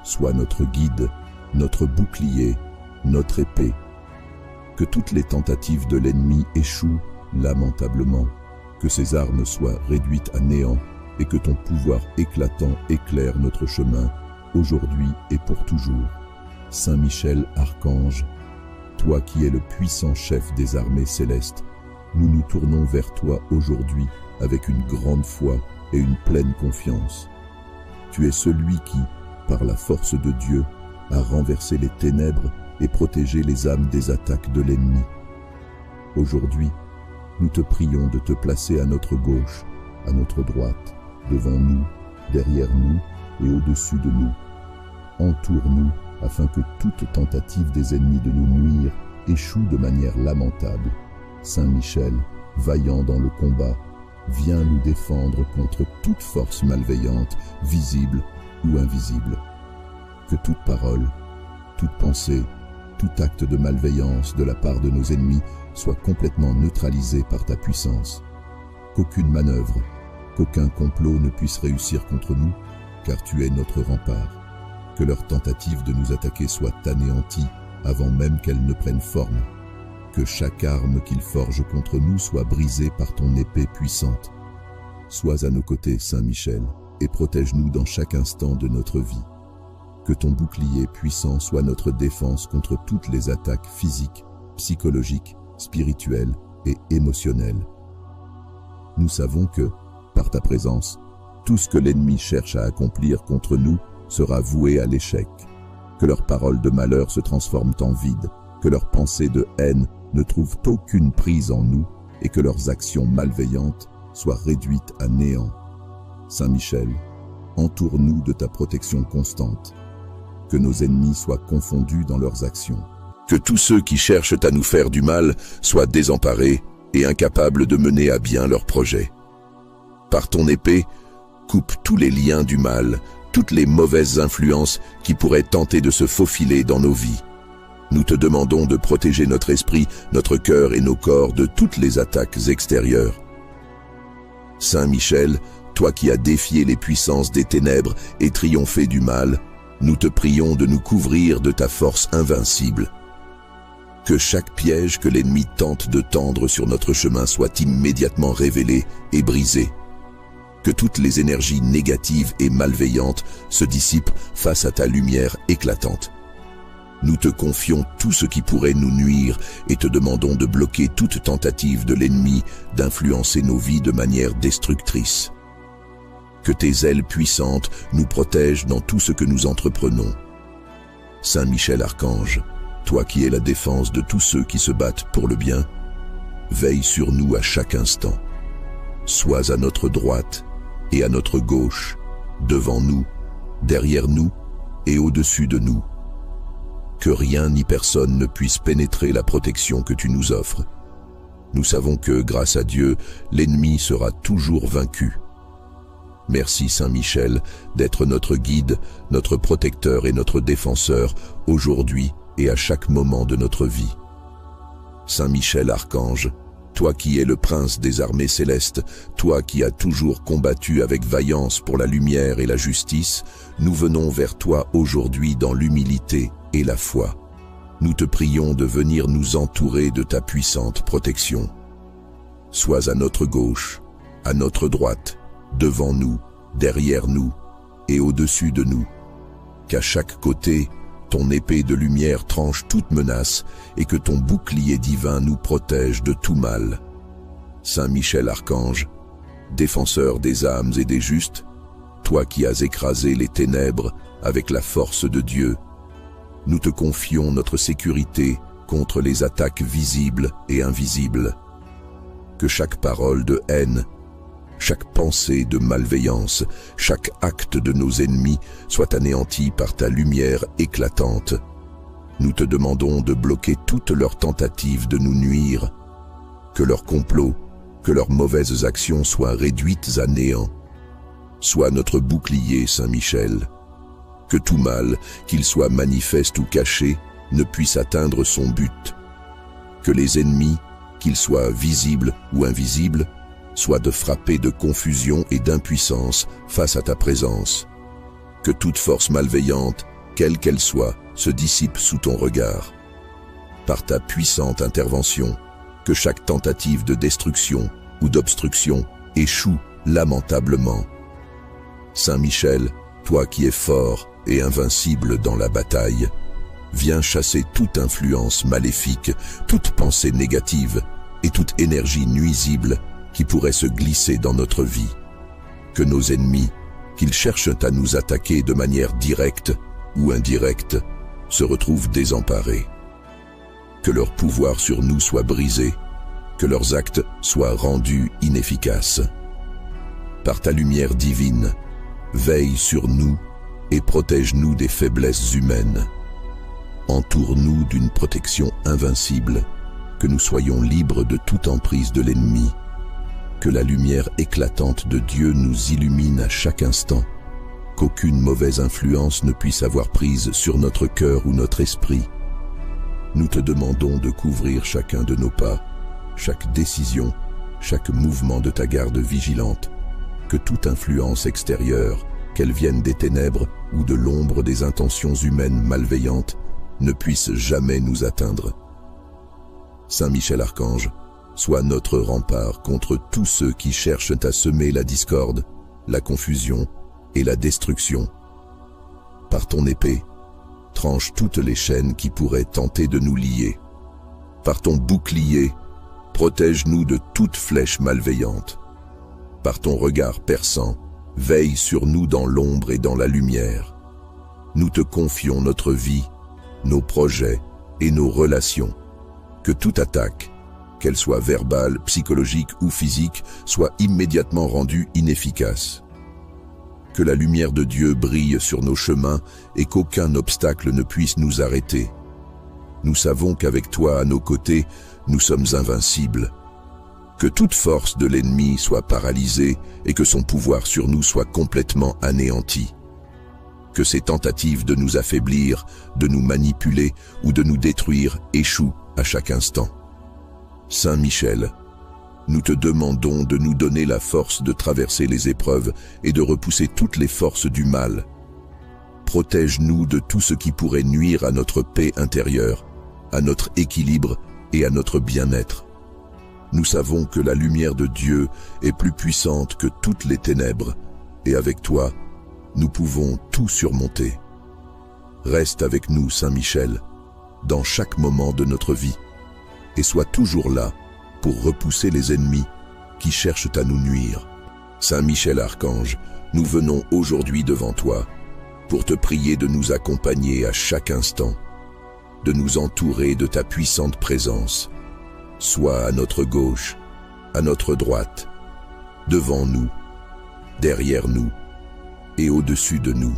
sois notre guide, notre bouclier, notre épée. Que toutes les tentatives de l'ennemi échouent lamentablement, que ses armes soient réduites à néant et que ton pouvoir éclatant éclaire notre chemin, aujourd'hui et pour toujours. Saint Michel Archange, toi qui es le puissant chef des armées célestes, nous nous tournons vers toi aujourd'hui avec une grande foi et une pleine confiance. Tu es celui qui, par la force de Dieu, a renversé les ténèbres et protégé les âmes des attaques de l'ennemi. Aujourd'hui, nous te prions de te placer à notre gauche, à notre droite, devant nous, derrière nous et au-dessus de nous. Entoure-nous afin que toute tentative des ennemis de nous nuire échoue de manière lamentable. Saint Michel, vaillant dans le combat, viens nous défendre contre toute force malveillante, visible ou invisible. Que toute parole, toute pensée, tout acte de malveillance de la part de nos ennemis soit complètement neutralisé par ta puissance. Qu'aucune manœuvre, qu'aucun complot ne puisse réussir contre nous, car tu es notre rempart. Que leur tentative de nous attaquer soit anéantie avant même qu'elle ne prenne forme. Que chaque arme qu'ils forgent contre nous soit brisée par ton épée puissante. Sois à nos côtés, Saint Michel, et protège-nous dans chaque instant de notre vie. Que ton bouclier puissant soit notre défense contre toutes les attaques physiques, psychologiques, spirituelles et émotionnelles. Nous savons que, par ta présence, tout ce que l'ennemi cherche à accomplir contre nous sera voué à l'échec. que leurs paroles de malheur se transforment en vide, que leurs pensées de haine ne trouvent aucune prise en nous et que leurs actions malveillantes soient réduites à néant. Saint Michel, entoure-nous de ta protection constante, que nos ennemis soient confondus dans leurs actions. Que tous ceux qui cherchent à nous faire du mal soient désemparés et incapables de mener à bien leurs projets. Par ton épée, coupe tous les liens du mal, toutes les mauvaises influences qui pourraient tenter de se faufiler dans nos vies. Nous te demandons de protéger notre esprit, notre cœur et nos corps de toutes les attaques extérieures. Saint Michel, toi qui as défié les puissances des ténèbres et triomphé du mal, nous te prions de nous couvrir de ta force invincible. Que chaque piège que l'ennemi tente de tendre sur notre chemin soit immédiatement révélé et brisé. Que toutes les énergies négatives et malveillantes se dissipent face à ta lumière éclatante. Nous te confions tout ce qui pourrait nous nuire et te demandons de bloquer toute tentative de l'ennemi d'influencer nos vies de manière destructrice. Que tes ailes puissantes nous protègent dans tout ce que nous entreprenons. Saint Michel Archange, toi qui es la défense de tous ceux qui se battent pour le bien, veille sur nous à chaque instant. Sois à notre droite et à notre gauche, devant nous, derrière nous et au-dessus de nous. Que rien ni personne ne puisse pénétrer la protection que tu nous offres. Nous savons que, grâce à Dieu, l'ennemi sera toujours vaincu. Merci Saint Michel d'être notre guide, notre protecteur et notre défenseur aujourd'hui et à chaque moment de notre vie. Saint Michel Archange, toi qui es le prince des armées célestes, toi qui as toujours combattu avec vaillance pour la lumière et la justice, nous venons vers toi aujourd'hui dans l'humilité et la foi. Nous te prions de venir nous entourer de ta puissante protection. Sois à notre gauche, à notre droite, devant nous, derrière nous et au-dessus de nous. Qu'à chaque côté, ton épée de lumière tranche toute menace et que ton bouclier divin nous protège de tout mal. Saint Michel Archange, défenseur des âmes et des justes, toi qui as écrasé les ténèbres avec la force de Dieu, nous te confions notre sécurité contre les attaques visibles et invisibles. Que chaque parole de haine, chaque pensée de malveillance, chaque acte de nos ennemis soit anéanti par ta lumière éclatante. Nous te demandons de bloquer toutes leurs tentatives de nous nuire. Que leurs complots, que leurs mauvaises actions soient réduites à néant. Sois notre bouclier, Saint Michel. Que tout mal, qu'il soit manifeste ou caché, ne puisse atteindre son but. Que les ennemis, qu'ils soient visibles ou invisibles, soient de frapper de confusion et d'impuissance face à ta présence. Que toute force malveillante, quelle qu'elle soit, se dissipe sous ton regard. Par ta puissante intervention, que chaque tentative de destruction ou d'obstruction échoue lamentablement. Saint Michel, toi qui es fort et invincible dans la bataille, viens chasser toute influence maléfique, toute pensée négative et toute énergie nuisible qui pourrait se glisser dans notre vie. Que nos ennemis, qu'ils cherchent à nous attaquer de manière directe ou indirecte, se retrouvent désemparés. Que leur pouvoir sur nous soit brisé, que leurs actes soient rendus inefficaces. Par ta lumière divine, veille sur nous et protège-nous des faiblesses humaines. Entoure-nous d'une protection invincible, que nous soyons libres de toute emprise de l'ennemi. Que la lumière éclatante de Dieu nous illumine à chaque instant, qu'aucune mauvaise influence ne puisse avoir prise sur notre cœur ou notre esprit. Nous te demandons de couvrir chacun de nos pas, chaque décision, chaque mouvement de ta garde vigilante, que toute influence extérieure, qu'elle vienne des ténèbres ou de l'ombre des intentions humaines malveillantes, ne puisse jamais nous atteindre. Saint Michel Archange, sois notre rempart contre tous ceux qui cherchent à semer la discorde, la confusion et la destruction. Par ton épée, tranche toutes les chaînes qui pourraient tenter de nous lier. Par ton bouclier, protège-nous de toute flèche malveillante. Par ton regard perçant, veille sur nous dans l'ombre et dans la lumière. nous te confions notre vie, nos projets et nos relations. Que toute attaque, qu'elle soit verbale, psychologique ou physique, soit immédiatement rendue inefficace. Que la lumière de Dieu brille sur nos chemins et qu'aucun obstacle ne puisse nous arrêter. Nous savons qu'avec toi à nos côtés, nous sommes invincibles. Que toute force de l'ennemi soit paralysée et que son pouvoir sur nous soit complètement anéanti. Que ses tentatives de nous affaiblir, de nous manipuler ou de nous détruire échouent à chaque instant. Saint Michel, nous te demandons de nous donner la force de traverser les épreuves et de repousser toutes les forces du mal. Protège-nous de tout ce qui pourrait nuire à notre paix intérieure, à notre équilibre et à notre bien-être. Nous savons que la lumière de Dieu est plus puissante que toutes les ténèbres, et avec toi, nous pouvons tout surmonter. Reste avec nous, Saint Michel, dans chaque moment de notre vie, et sois toujours là pour repousser les ennemis qui cherchent à nous nuire. Saint Michel Archange, nous venons aujourd'hui devant toi pour te prier de nous accompagner à chaque instant, de nous entourer de ta puissante présence, soit à notre gauche, à notre droite, devant nous, derrière nous et au-dessus de nous.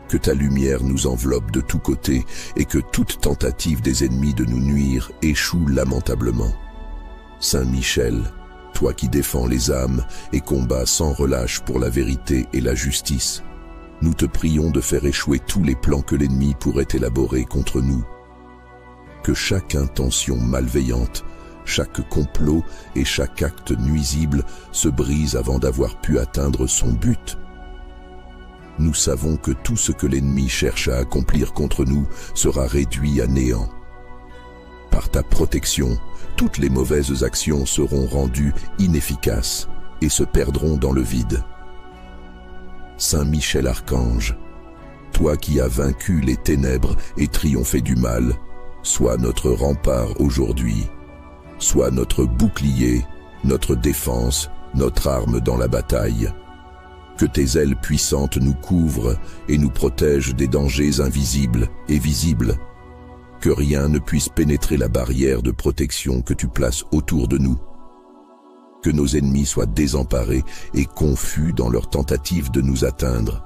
Que ta lumière nous enveloppe de tous côtés et que toute tentative des ennemis de nous nuire échoue lamentablement. Saint Michel, toi qui défends les âmes et combats sans relâche pour la vérité et la justice, nous te prions de faire échouer tous les plans que l'ennemi pourrait élaborer contre nous. Que chaque intention malveillante, chaque complot et chaque acte nuisible se brise avant d'avoir pu atteindre son but. Nous savons que tout ce que l'ennemi cherche à accomplir contre nous sera réduit à néant. Par ta protection, toutes les mauvaises actions seront rendues inefficaces et se perdront dans le vide. Saint Michel Archange, toi qui as vaincu les ténèbres et triomphé du mal, sois notre rempart aujourd'hui, sois notre bouclier, notre défense, notre arme dans la bataille. Que tes ailes puissantes nous couvrent et nous protègent des dangers invisibles et visibles. Que rien ne puisse pénétrer la barrière de protection que tu places autour de nous. Que nos ennemis soient désemparés et confus dans leur tentative de nous atteindre.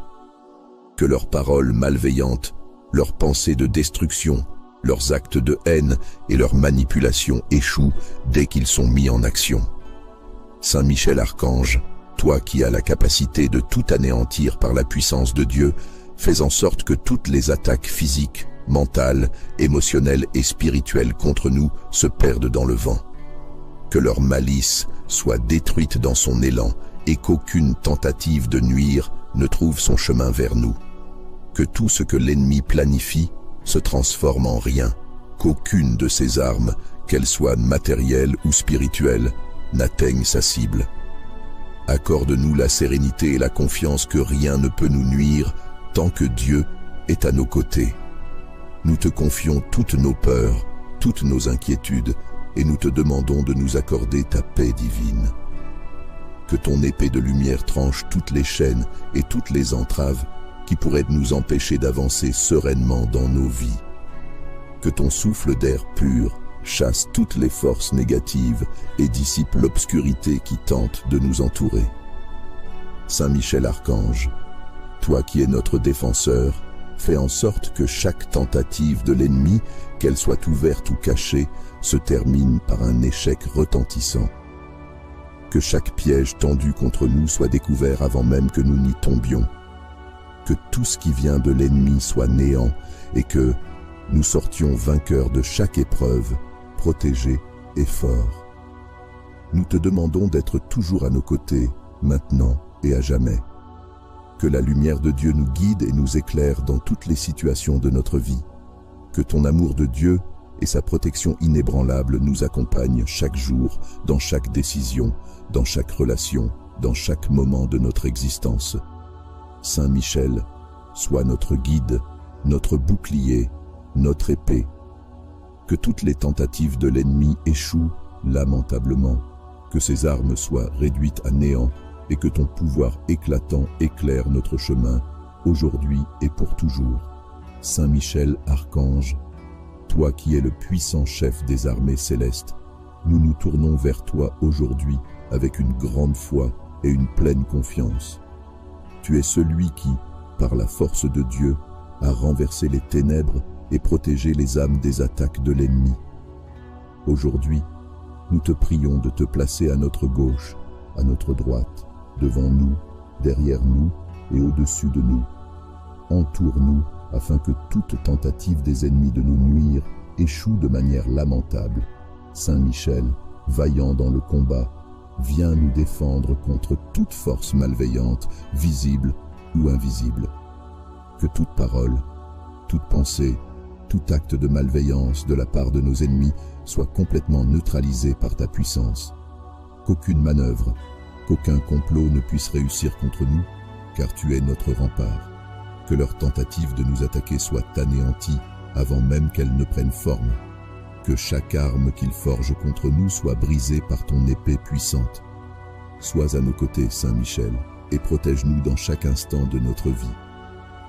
Que leurs paroles malveillantes, leurs pensées de destruction, leurs actes de haine et leurs manipulations échouent dès qu'ils sont mis en action. Saint Michel Archange, toi qui as la capacité de tout anéantir par la puissance de Dieu, fais en sorte que toutes les attaques physiques, mentales, émotionnelles et spirituelles contre nous se perdent dans le vent. Que leur malice soit détruite dans son élan et qu'aucune tentative de nuire ne trouve son chemin vers nous. Que tout ce que l'ennemi planifie se transforme en rien, qu'aucune de ses armes, qu'elles soient matérielles ou spirituelles, n'atteigne sa cible. Accorde-nous la sérénité et la confiance que rien ne peut nous nuire tant que Dieu est à nos côtés. Nous te confions toutes nos peurs, toutes nos inquiétudes, et nous te demandons de nous accorder ta paix divine. Que ton épée de lumière tranche toutes les chaînes et toutes les entraves qui pourraient nous empêcher d'avancer sereinement dans nos vies. Que ton souffle d'air pur chasse toutes les forces négatives et dissipe l'obscurité qui tente de nous entourer. Saint Michel Archange, toi qui es notre défenseur, fais en sorte que chaque tentative de l'ennemi, qu'elle soit ouverte ou cachée, se termine par un échec retentissant. Que chaque piège tendu contre nous soit découvert avant même que nous n'y tombions. Que tout ce qui vient de l'ennemi soit néant et que nous sortions vainqueurs de chaque épreuve, protégés et forts. Nous te demandons d'être toujours à nos côtés, maintenant et à jamais. Que la lumière de Dieu nous guide et nous éclaire dans toutes les situations de notre vie. Que ton amour de Dieu et sa protection inébranlable nous accompagnent chaque jour, dans chaque décision, dans chaque relation, dans chaque moment de notre existence. Saint Michel, sois notre guide, notre bouclier, notre épée. Que toutes les tentatives de l'ennemi échouent lamentablement, que ses armes soient réduites à néant et que ton pouvoir éclatant éclaire notre chemin aujourd'hui et pour toujours. Saint Michel, archange, toi qui es le puissant chef des armées célestes, nous nous tournons vers toi aujourd'hui avec une grande foi et une pleine confiance. Tu es celui qui, par la force de Dieu, a renversé les ténèbres et protégé les âmes des attaques de l'ennemi. Aujourd'hui, nous te prions de te placer à notre gauche, à notre droite, devant nous, derrière nous et au-dessus de nous. Entoure-nous afin que toute tentative des ennemis de nous nuire échoue de manière lamentable. Saint Michel, vaillant dans le combat, viens nous défendre contre toute force malveillante, visible ou invisible. Que toute parole, toute pensée, tout acte de malveillance de la part de nos ennemis soit complètement neutralisé par ta puissance. Qu'aucune manœuvre, qu'aucun complot ne puisse réussir contre nous, car tu es notre rempart. Que leur tentative de nous attaquer soit anéantie avant même qu'elle ne prenne forme. Que chaque arme qu'ils forgent contre nous soit brisée par ton épée puissante. Sois à nos côtés, Saint Michel, et protège-nous dans chaque instant de notre vie.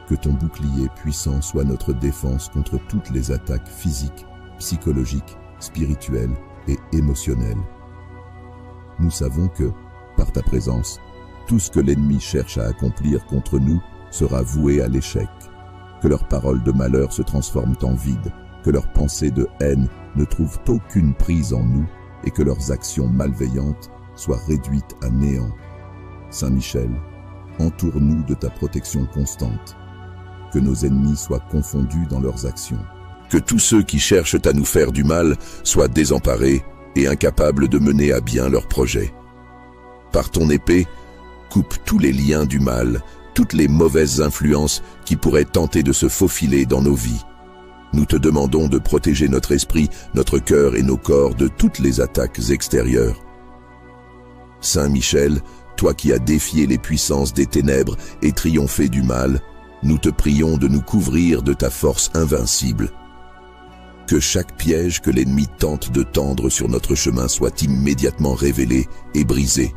Que ton bouclier puissant soit notre défense contre toutes les attaques physiques, psychologiques, spirituelles et émotionnelles. Nous savons que, par ta présence, tout ce que l'ennemi cherche à accomplir contre nous sera voué à l'échec. Que leurs paroles de malheur se transforment en vide, que leurs pensées de haine ne trouvent aucune prise en nous et que leurs actions malveillantes soient réduites à néant. Saint Michel, entoure-nous de ta protection constante. Que nos ennemis soient confondus dans leurs actions. Que tous ceux qui cherchent à nous faire du mal soient désemparés et incapables de mener à bien leurs projets. Par ton épée, coupe tous les liens du mal, toutes les mauvaises influences qui pourraient tenter de se faufiler dans nos vies. Nous te demandons de protéger notre esprit, notre cœur et nos corps de toutes les attaques extérieures. Saint Michel, toi qui as défié les puissances des ténèbres et triomphé du mal, nous te prions de nous couvrir de ta force invincible. Que chaque piège que l'ennemi tente de tendre sur notre chemin soit immédiatement révélé et brisé.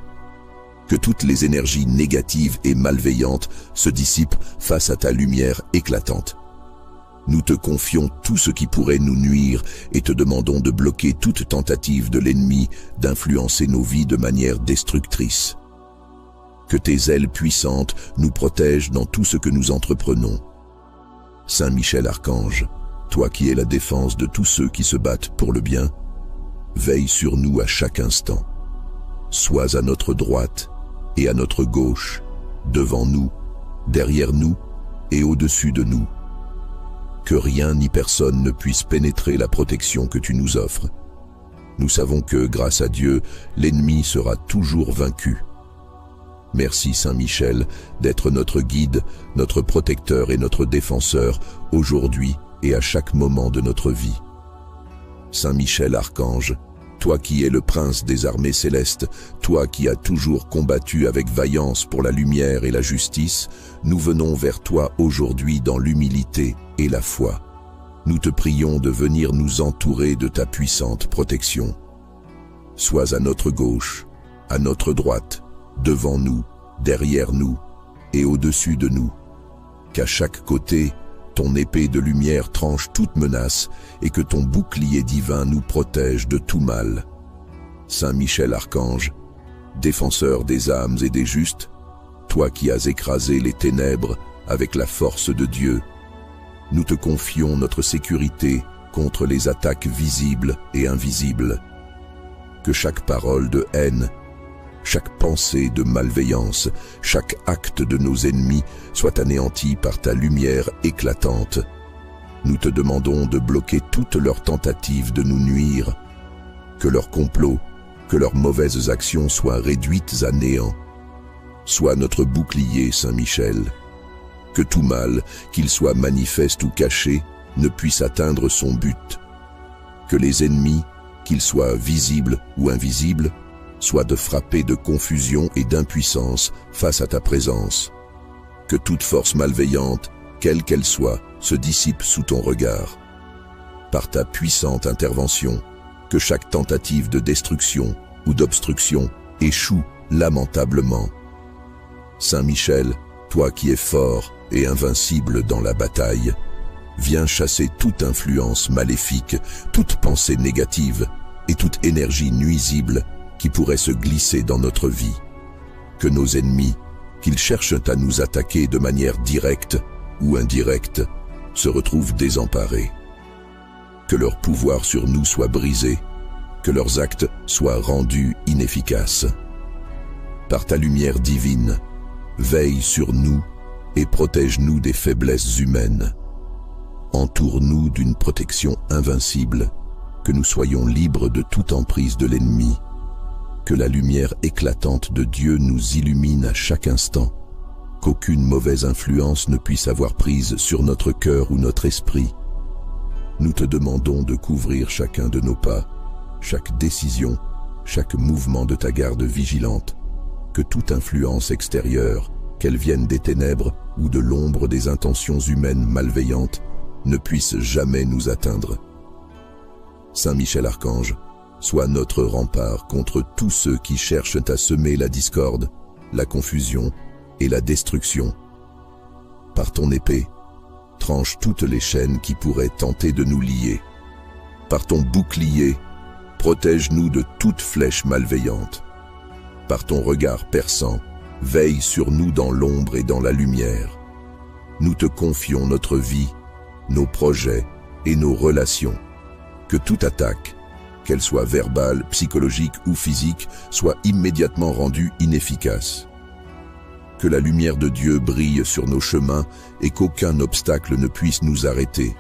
Que toutes les énergies négatives et malveillantes se dissipent face à ta lumière éclatante. Nous te confions tout ce qui pourrait nous nuire et te demandons de bloquer toute tentative de l'ennemi d'influencer nos vies de manière destructrice. Que tes ailes puissantes nous protègent dans tout ce que nous entreprenons. Saint Michel Archange, toi qui es la défense de tous ceux qui se battent pour le bien, veille sur nous à chaque instant. Sois à notre droite et à notre gauche, devant nous, derrière nous et au-dessus de nous. Que rien ni personne ne puisse pénétrer la protection que tu nous offres. Nous savons que, grâce à Dieu, l'ennemi sera toujours vaincu. Merci Saint Michel d'être notre guide, notre protecteur et notre défenseur aujourd'hui et à chaque moment de notre vie. Saint Michel Archange, toi qui es le prince des armées célestes, toi qui as toujours combattu avec vaillance pour la lumière et la justice, nous venons vers toi aujourd'hui dans l'humilité et la foi. Nous te prions de venir nous entourer de ta puissante protection. Sois à notre gauche, à notre droite, devant nous, derrière nous et au-dessus de nous. Qu'à chaque côté, ton épée de lumière tranche toute menace et que ton bouclier divin nous protège de tout mal. Saint Michel Archange, défenseur des âmes et des justes, toi qui as écrasé les ténèbres avec la force de Dieu, nous te confions notre sécurité contre les attaques visibles et invisibles. Que chaque parole de haine, chaque pensée de malveillance, chaque acte de nos ennemis soit anéanti par ta lumière éclatante. Nous te demandons de bloquer toutes leurs tentatives de nous nuire. Que leurs complots, que leurs mauvaises actions soient réduites à néant. Sois notre bouclier, Saint Michel. Que tout mal, qu'il soit manifeste ou caché, ne puisse atteindre son but. Que les ennemis, qu'ils soient visibles ou invisibles, soient de frapper de confusion et d'impuissance face à ta présence. Que toute force malveillante, quelle qu'elle soit, se dissipe sous ton regard. Par ta puissante intervention, que chaque tentative de destruction ou d'obstruction échoue lamentablement. Saint Michel, toi qui es fort, et invincible dans la bataille, viens chasser toute influence maléfique, toute pensée négative et toute énergie nuisible qui pourrait se glisser dans notre vie. Que nos ennemis, qu'ils cherchent à nous attaquer de manière directe ou indirecte, se retrouvent désemparés. Que leur pouvoir sur nous soit brisé, que leurs actes soient rendus inefficaces. Par ta lumière divine, veille sur nous et protège-nous des faiblesses humaines. Entoure-nous d'une protection invincible, que nous soyons libres de toute emprise de l'ennemi. Que la lumière éclatante de Dieu nous illumine à chaque instant, qu'aucune mauvaise influence ne puisse avoir prise sur notre cœur ou notre esprit. Nous te demandons de couvrir chacun de nos pas, chaque décision, chaque mouvement de ta garde vigilante, que toute influence extérieure, qu'elle vienne des ténèbres ou de l'ombre des intentions humaines malveillantes, ne puisse jamais nous atteindre. Saint Michel Archange, sois notre rempart contre tous ceux qui cherchent à semer la discorde, la confusion et la destruction. Par ton épée, tranche toutes les chaînes qui pourraient tenter de nous lier. Par ton bouclier, protège-nous de toute flèche malveillante. Par ton regard perçant, veille sur nous dans l'ombre et dans la lumière. Nous te confions notre vie, nos projets et nos relations. Que toute attaque, qu'elle soit verbale, psychologique ou physique, soit immédiatement rendue inefficace. Que la lumière de Dieu brille sur nos chemins et qu'aucun obstacle ne puisse nous arrêter.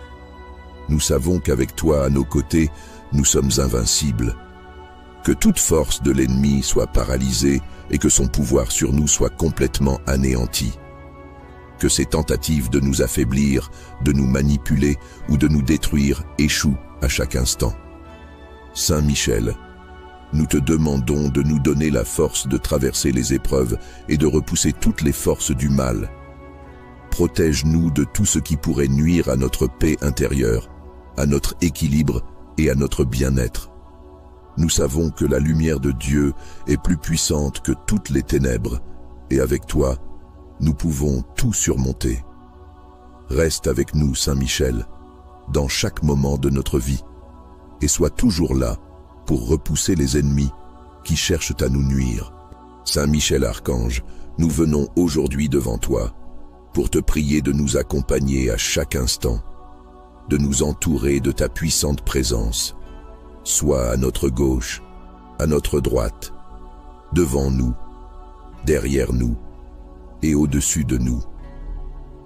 Nous savons qu'avec toi à nos côtés, nous sommes invincibles. Que toute force de l'ennemi soit paralysée et que son pouvoir sur nous soit complètement anéanti. Que ses tentatives de nous affaiblir, de nous manipuler ou de nous détruire échouent à chaque instant. Saint Michel, nous te demandons de nous donner la force de traverser les épreuves et de repousser toutes les forces du mal. Protège-nous de tout ce qui pourrait nuire à notre paix intérieure, à notre équilibre et à notre bien-être. Nous savons que la lumière de Dieu est plus puissante que toutes les ténèbres, et avec toi, nous pouvons tout surmonter. Reste avec nous, Saint Michel, dans chaque moment de notre vie, et sois toujours là pour repousser les ennemis qui cherchent à nous nuire. Saint Michel Archange, nous venons aujourd'hui devant toi pour te prier de nous accompagner à chaque instant, de nous entourer de ta puissante présence. Sois à notre gauche, à notre droite, devant nous, derrière nous et au-dessus de nous.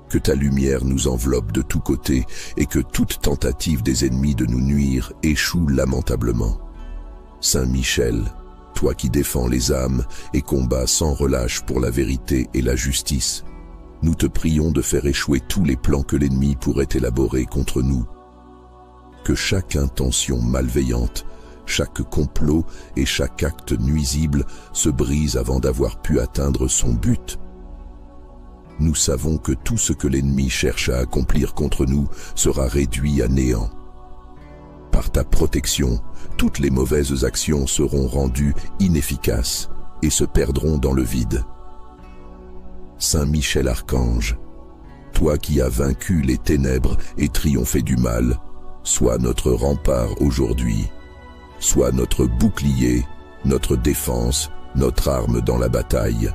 Que ta lumière nous enveloppe de tous côtés et que toute tentative des ennemis de nous nuire échoue lamentablement. Saint Michel, toi qui défends les âmes et combats sans relâche pour la vérité et la justice, nous te prions de faire échouer tous les plans que l'ennemi pourrait élaborer contre nous. Que chaque intention malveillante, chaque complot et chaque acte nuisible se brise avant d'avoir pu atteindre son but. Nous savons que tout ce que l'ennemi cherche à accomplir contre nous sera réduit à néant. Par ta protection, toutes les mauvaises actions seront rendues inefficaces et se perdront dans le vide. Saint Michel Archange, toi qui as vaincu les ténèbres et triomphé du mal, sois notre rempart aujourd'hui, sois notre bouclier, notre défense, notre arme dans la bataille.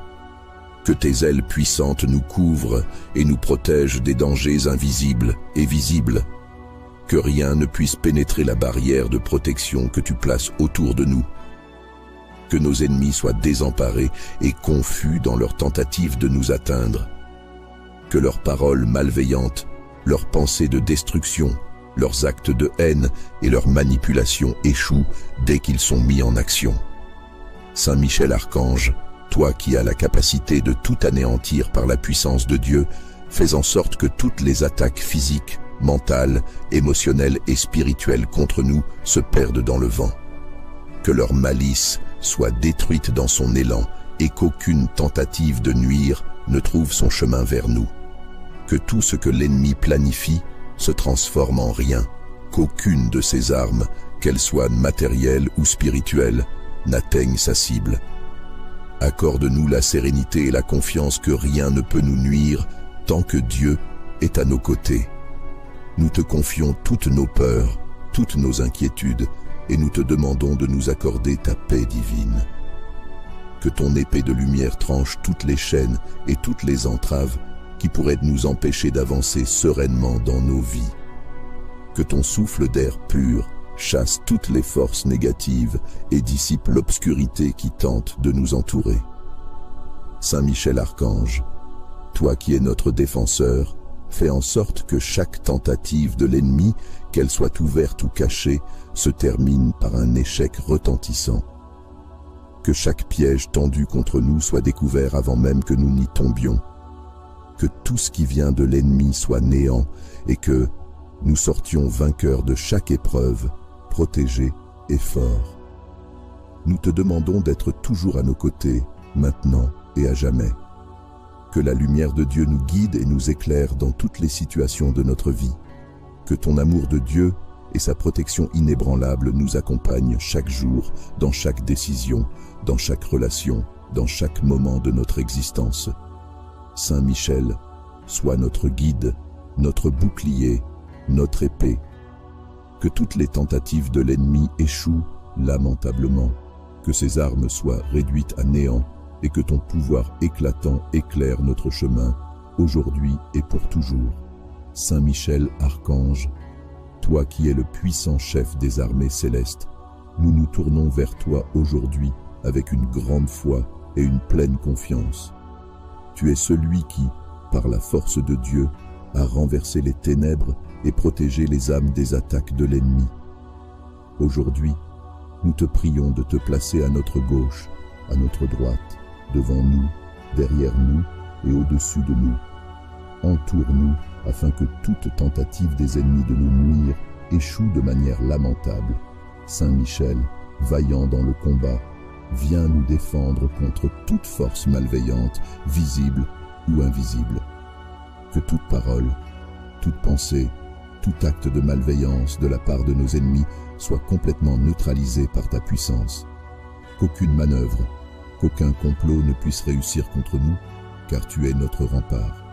Que tes ailes puissantes nous couvrent et nous protègent des dangers invisibles et visibles. Que rien ne puisse pénétrer la barrière de protection que tu places autour de nous. Que nos ennemis soient désemparés et confus dans leur tentative de nous atteindre. Que leurs paroles malveillantes, leurs pensées de destruction, leurs actes de haine et leurs manipulations échouent dès qu'ils sont mis en action. Saint Michel Archange, toi qui as la capacité de tout anéantir par la puissance de Dieu, fais en sorte que toutes les attaques physiques, mentales, émotionnelles et spirituelles contre nous se perdent dans le vent. Que leur malice soit détruite dans son élan et qu'aucune tentative de nuire ne trouve son chemin vers nous. Que tout ce que l'ennemi planifie se transforme en rien, qu'aucune de ses armes, qu'elles soient matérielles ou spirituelles, n'atteigne sa cible. Accorde-nous la sérénité et la confiance que rien ne peut nous nuire tant que Dieu est à nos côtés. Nous te confions toutes nos peurs, toutes nos inquiétudes, et nous te demandons de nous accorder ta paix divine. Que ton épée de lumière tranche toutes les chaînes et toutes les entraves qui pourraient nous empêcher d'avancer sereinement dans nos vies. Que ton souffle d'air pur chasse toutes les forces négatives et dissipe l'obscurité qui tente de nous entourer. Saint Michel Archange, toi qui es notre défenseur, fais en sorte que chaque tentative de l'ennemi, qu'elle soit ouverte ou cachée, se termine par un échec retentissant. Que chaque piège tendu contre nous soit découvert avant même que nous n'y tombions. Que tout ce qui vient de l'ennemi soit néant et que nous sortions vainqueurs de chaque épreuve, protégés et forts. Nous te demandons d'être toujours à nos côtés, maintenant et à jamais. Que la lumière de Dieu nous guide et nous éclaire dans toutes les situations de notre vie. Que ton amour de Dieu et sa protection inébranlable nous accompagnent chaque jour, dans chaque décision, dans chaque relation, dans chaque moment de notre existence. Saint Michel, sois notre guide, notre bouclier, notre épée. Que toutes les tentatives de l'ennemi échouent lamentablement, que ses armes soient réduites à néant et que ton pouvoir éclatant éclaire notre chemin, aujourd'hui et pour toujours. Saint Michel Archange, toi qui es le puissant chef des armées célestes, nous nous tournons vers toi aujourd'hui avec une grande foi et une pleine confiance. Tu es celui qui, par la force de Dieu, a renversé les ténèbres et protégé les âmes des attaques de l'ennemi. Aujourd'hui, nous te prions de te placer à notre gauche, à notre droite, devant nous, derrière nous et au-dessus de nous. Entoure-nous afin que toute tentative des ennemis de nous nuire échoue de manière lamentable. Saint Michel, vaillant dans le combat, viens nous défendre contre toute force malveillante, visible ou invisible. Que toute parole, toute pensée, tout acte de malveillance de la part de nos ennemis soit complètement neutralisé par ta puissance. Qu'aucune manœuvre, qu'aucun complot ne puisse réussir contre nous, car tu es notre rempart.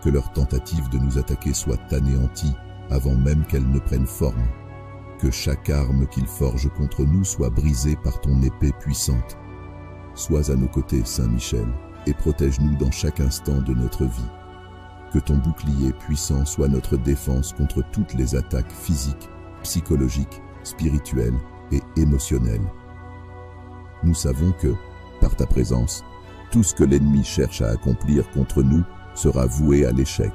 Que leur tentative de nous attaquer soit anéantie avant même qu'elle ne prenne forme. Que chaque arme qu'ils forgent contre nous soit brisée par ton épée puissante. Sois à nos côtés, Saint Michel, et protège-nous dans chaque instant de notre vie. Que ton bouclier puissant soit notre défense contre toutes les attaques physiques, psychologiques, spirituelles et émotionnelles. Nous savons que, par ta présence, tout ce que l'ennemi cherche à accomplir contre nous sera voué à l'échec.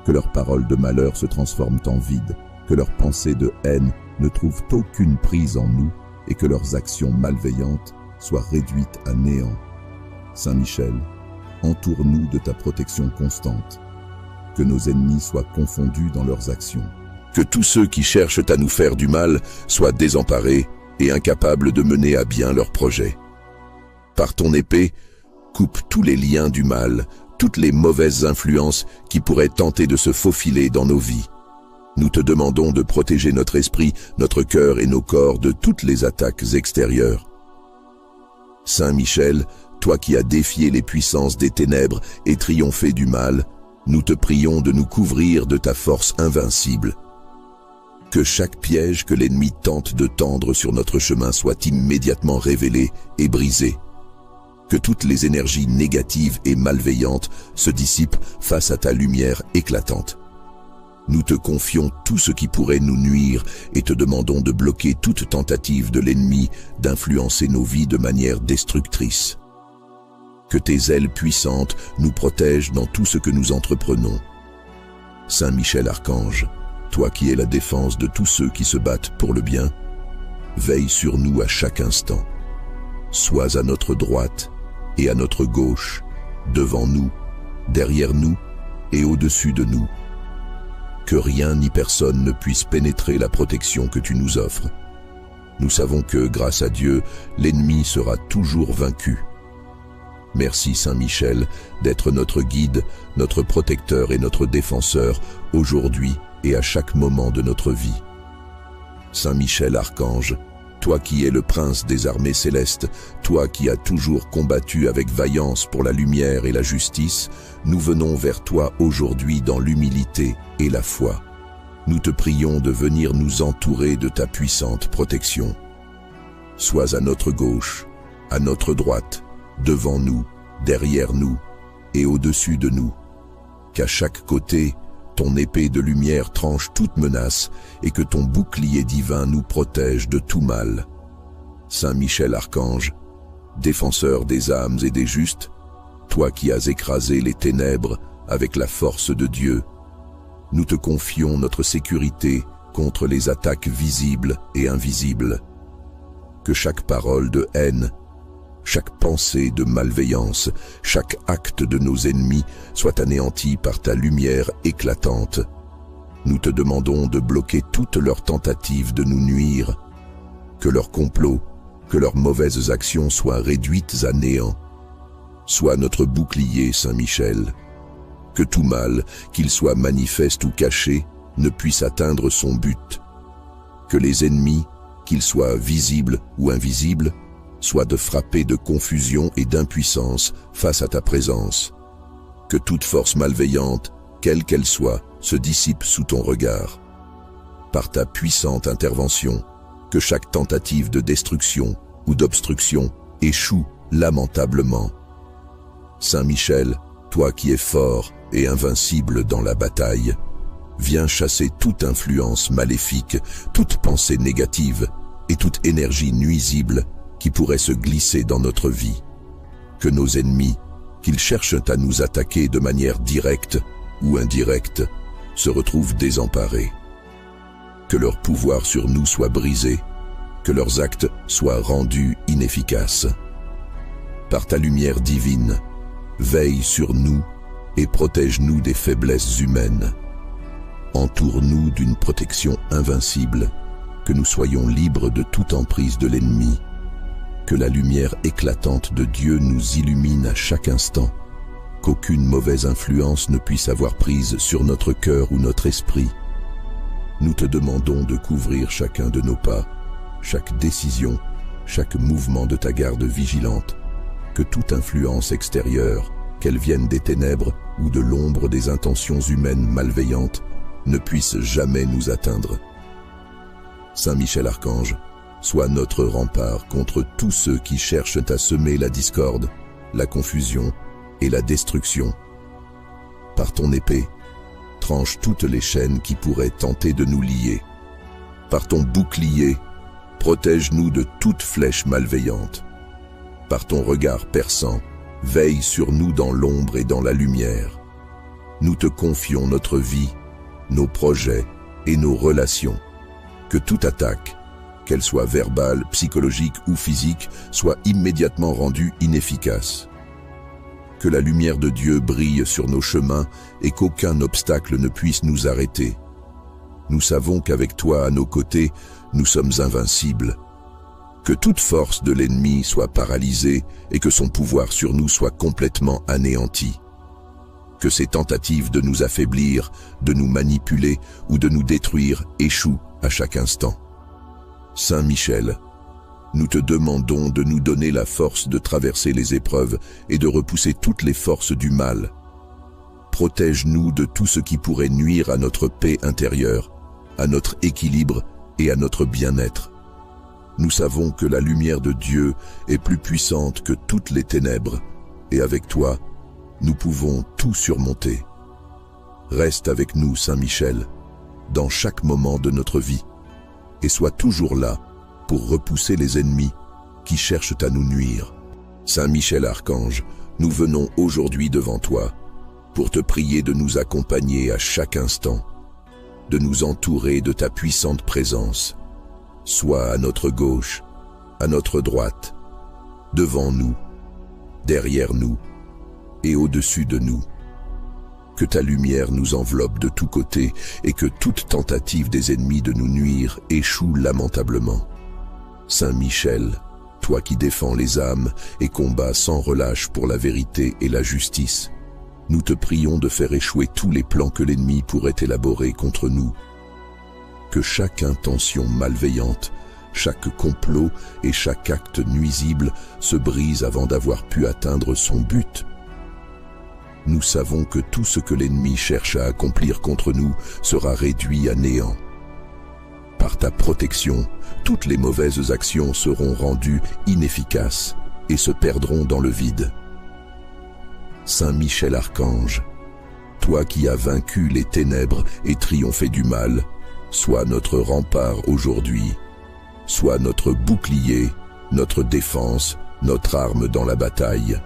Que leurs paroles de malheur se transforment en vide, que leurs pensées de haine ne trouvent aucune prise en nous et que leurs actions malveillantes soient réduites à néant. Saint Michel, entoure-nous de ta protection constante. Que nos ennemis soient confondus dans leurs actions. Que tous ceux qui cherchent à nous faire du mal soient désemparés et incapables de mener à bien leurs projets. Par ton épée, coupe tous les liens du mal, toutes les mauvaises influences qui pourraient tenter de se faufiler dans nos vies. Nous te demandons de protéger notre esprit, notre cœur et nos corps de toutes les attaques extérieures. Saint Michel, toi qui as défié les puissances des ténèbres et triomphé du mal, nous te prions de nous couvrir de ta force invincible. Que chaque piège que l'ennemi tente de tendre sur notre chemin soit immédiatement révélé et brisé. Que toutes les énergies négatives et malveillantes se dissipent face à ta lumière éclatante. Nous te confions tout ce qui pourrait nous nuire et te demandons de bloquer toute tentative de l'ennemi d'influencer nos vies de manière destructrice. Que tes ailes puissantes nous protègent dans tout ce que nous entreprenons. Saint Michel Archange, toi qui es la défense de tous ceux qui se battent pour le bien, veille sur nous à chaque instant. Sois à notre droite et à notre gauche, devant nous, derrière nous et au-dessus de nous. Que rien ni personne ne puisse pénétrer la protection que tu nous offres. Nous savons que, grâce à Dieu, l'ennemi sera toujours vaincu. Merci Saint Michel d'être notre guide, notre protecteur et notre défenseur aujourd'hui et à chaque moment de notre vie. Saint Michel Archange, toi qui es le prince des armées célestes, toi qui as toujours combattu avec vaillance pour la lumière et la justice, nous venons vers toi aujourd'hui dans l'humilité et la foi. Nous te prions de venir nous entourer de ta puissante protection. Sois à notre gauche, à notre droite, devant nous, derrière nous et au-dessus de nous. Qu'à chaque côté, ton épée de lumière tranche toute menace et que ton bouclier divin nous protège de tout mal. Saint Michel Archange, défenseur des âmes et des justes, toi qui as écrasé les ténèbres avec la force de Dieu, nous te confions notre sécurité contre les attaques visibles et invisibles. Que chaque parole de haine, chaque pensée de malveillance, chaque acte de nos ennemis soit anéanti par ta lumière éclatante. Nous te demandons de bloquer toutes leurs tentatives de nous nuire, que leurs complots, que leurs mauvaises actions soient réduites à néant. Sois notre bouclier, Saint Michel. Que tout mal, qu'il soit manifeste ou caché, ne puisse atteindre son but. Que les ennemis, qu'ils soient visibles ou invisibles, soit de frapper de confusion et d'impuissance face à ta présence. Que toute force malveillante, quelle qu'elle soit, se dissipe sous ton regard. Par ta puissante intervention, que chaque tentative de destruction ou d'obstruction échoue lamentablement. Saint Michel, toi qui es fort et invincible dans la bataille, viens chasser toute influence maléfique, toute pensée négative et toute énergie nuisible qui pourrait se glisser dans notre vie. Que nos ennemis, qu'ils cherchent à nous attaquer de manière directe ou indirecte, se retrouvent désemparés. Que leur pouvoir sur nous soit brisé, que leurs actes soient rendus inefficaces. Par ta lumière divine, veille sur nous et protège-nous des faiblesses humaines. Entoure-nous d'une protection invincible, que nous soyons libres de toute emprise de l'ennemi. Que la lumière éclatante de Dieu nous illumine à chaque instant, qu'aucune mauvaise influence ne puisse avoir prise sur notre cœur ou notre esprit. Nous te demandons de couvrir chacun de nos pas, chaque décision, chaque mouvement de ta garde vigilante, que toute influence extérieure, qu'elle vienne des ténèbres ou de l'ombre des intentions humaines malveillantes, ne puisse jamais nous atteindre. Saint Michel Archange, sois notre rempart contre tous ceux qui cherchent à semer la discorde, la confusion et la destruction. Par ton épée, tranche toutes les chaînes qui pourraient tenter de nous lier. Par ton bouclier, protège-nous de toute flèche malveillante. Par ton regard perçant, veille sur nous dans l'ombre et dans la lumière. Nous te confions notre vie, nos projets et nos relations. Que toute attaque, qu'elle soit verbale, psychologique ou physique, soit immédiatement rendue inefficace. Que la lumière de Dieu brille sur nos chemins et qu'aucun obstacle ne puisse nous arrêter. Nous savons qu'avec toi à nos côtés, nous sommes invincibles. Que toute force de l'ennemi soit paralysée et que son pouvoir sur nous soit complètement anéanti. Que ses tentatives de nous affaiblir, de nous manipuler ou de nous détruire échouent à chaque instant. Saint Michel, nous te demandons de nous donner la force de traverser les épreuves et de repousser toutes les forces du mal. Protège-nous de tout ce qui pourrait nuire à notre paix intérieure, à notre équilibre et à notre bien-être. Nous savons que la lumière de Dieu est plus puissante que toutes les ténèbres, et avec toi, nous pouvons tout surmonter. Reste avec nous, Saint Michel, dans chaque moment de notre vie, et sois toujours là pour repousser les ennemis qui cherchent à nous nuire. Saint Michel Archange, nous venons aujourd'hui devant toi pour te prier de nous accompagner à chaque instant, de nous entourer de ta puissante présence. Sois à notre gauche, à notre droite, devant nous, derrière nous et au-dessus de nous. Que ta lumière nous enveloppe de tous côtés et que toute tentative des ennemis de nous nuire échoue lamentablement. Saint Michel, toi qui défends les âmes et combats sans relâche pour la vérité et la justice, nous te prions de faire échouer tous les plans que l'ennemi pourrait élaborer contre nous. Que chaque intention malveillante chaque complot et chaque acte nuisible se brise avant d'avoir pu atteindre son but. Nous savons que tout ce que l'ennemi cherche à accomplir contre nous sera réduit à néant. Par ta protection, toutes les mauvaises actions seront rendues inefficaces et se perdront dans le vide. Saint Michel Archange, toi qui as vaincu les ténèbres et triomphé du mal, sois notre rempart aujourd'hui, sois notre bouclier, notre défense, notre arme dans la bataille.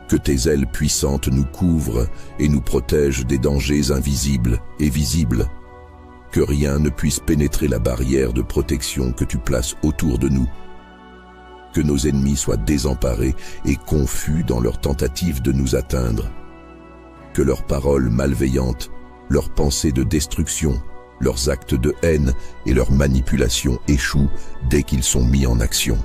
Que tes ailes puissantes nous couvrent et nous protègent des dangers invisibles et visibles. Que rien ne puisse pénétrer la barrière de protection que tu places autour de nous. Que nos ennemis soient désemparés et confus dans leur tentative de nous atteindre. Que leurs paroles malveillantes, leurs pensées de destruction, leurs actes de haine et leurs manipulations échouent dès qu'ils sont mis en action.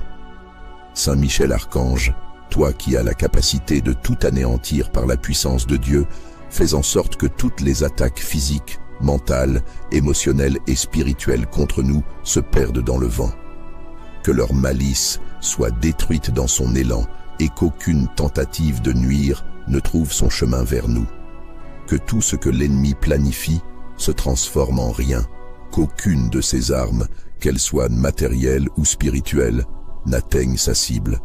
Saint Michel Archange, toi qui as la capacité de tout anéantir par la puissance de Dieu, fais en sorte que toutes les attaques physiques, mentales, émotionnelles et spirituelles contre nous se perdent dans le vent. Que leur malice soit détruite dans son élan et qu'aucune tentative de nuire ne trouve son chemin vers nous. Que tout ce que l'ennemi planifie se transforme en rien, qu'aucune de ses armes, qu'elles soient matérielles ou spirituelles, n'atteigne sa cible.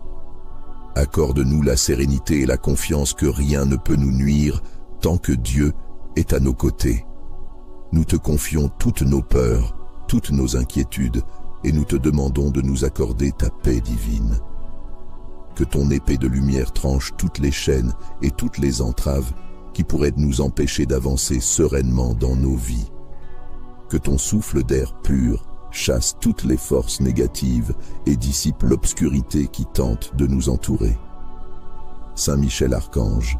Accorde-nous la sérénité et la confiance que rien ne peut nous nuire tant que Dieu est à nos côtés. Nous te confions toutes nos peurs, toutes nos inquiétudes, et nous te demandons de nous accorder ta paix divine. Que ton épée de lumière tranche toutes les chaînes et toutes les entraves qui pourraient nous empêcher d'avancer sereinement dans nos vies. Que ton souffle d'air pur chasse toutes les forces négatives et dissipe l'obscurité qui tente de nous entourer. Saint Michel Archange,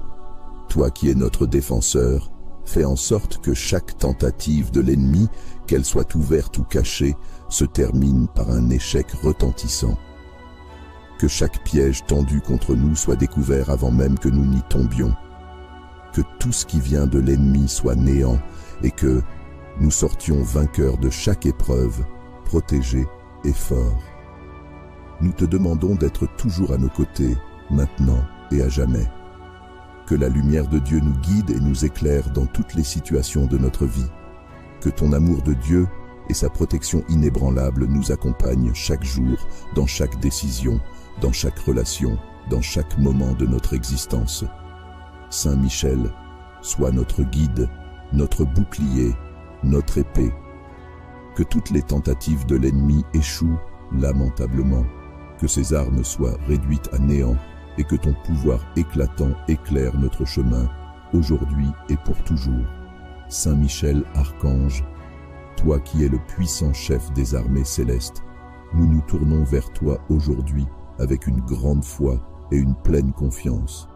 toi qui es notre défenseur, fais en sorte que chaque tentative de l'ennemi, qu'elle soit ouverte ou cachée, se termine par un échec retentissant. Que chaque piège tendu contre nous soit découvert avant même que nous n'y tombions. Que tout ce qui vient de l'ennemi soit néant et que nous sortions vainqueurs de chaque épreuve, protégés et forts. Nous te demandons d'être toujours à nos côtés, maintenant et à jamais. Que la lumière de Dieu nous guide et nous éclaire dans toutes les situations de notre vie. Que ton amour de Dieu et sa protection inébranlable nous accompagnent chaque jour, dans chaque décision, dans chaque relation, dans chaque moment de notre existence. Saint Michel, sois notre guide, notre bouclier, notre épée. Que toutes les tentatives de l'ennemi échouent lamentablement, que ses armes soient réduites à néant et que ton pouvoir éclatant éclaire notre chemin, aujourd'hui et pour toujours. Saint Michel Archange, toi qui es le puissant chef des armées célestes, nous nous tournons vers toi aujourd'hui avec une grande foi et une pleine confiance.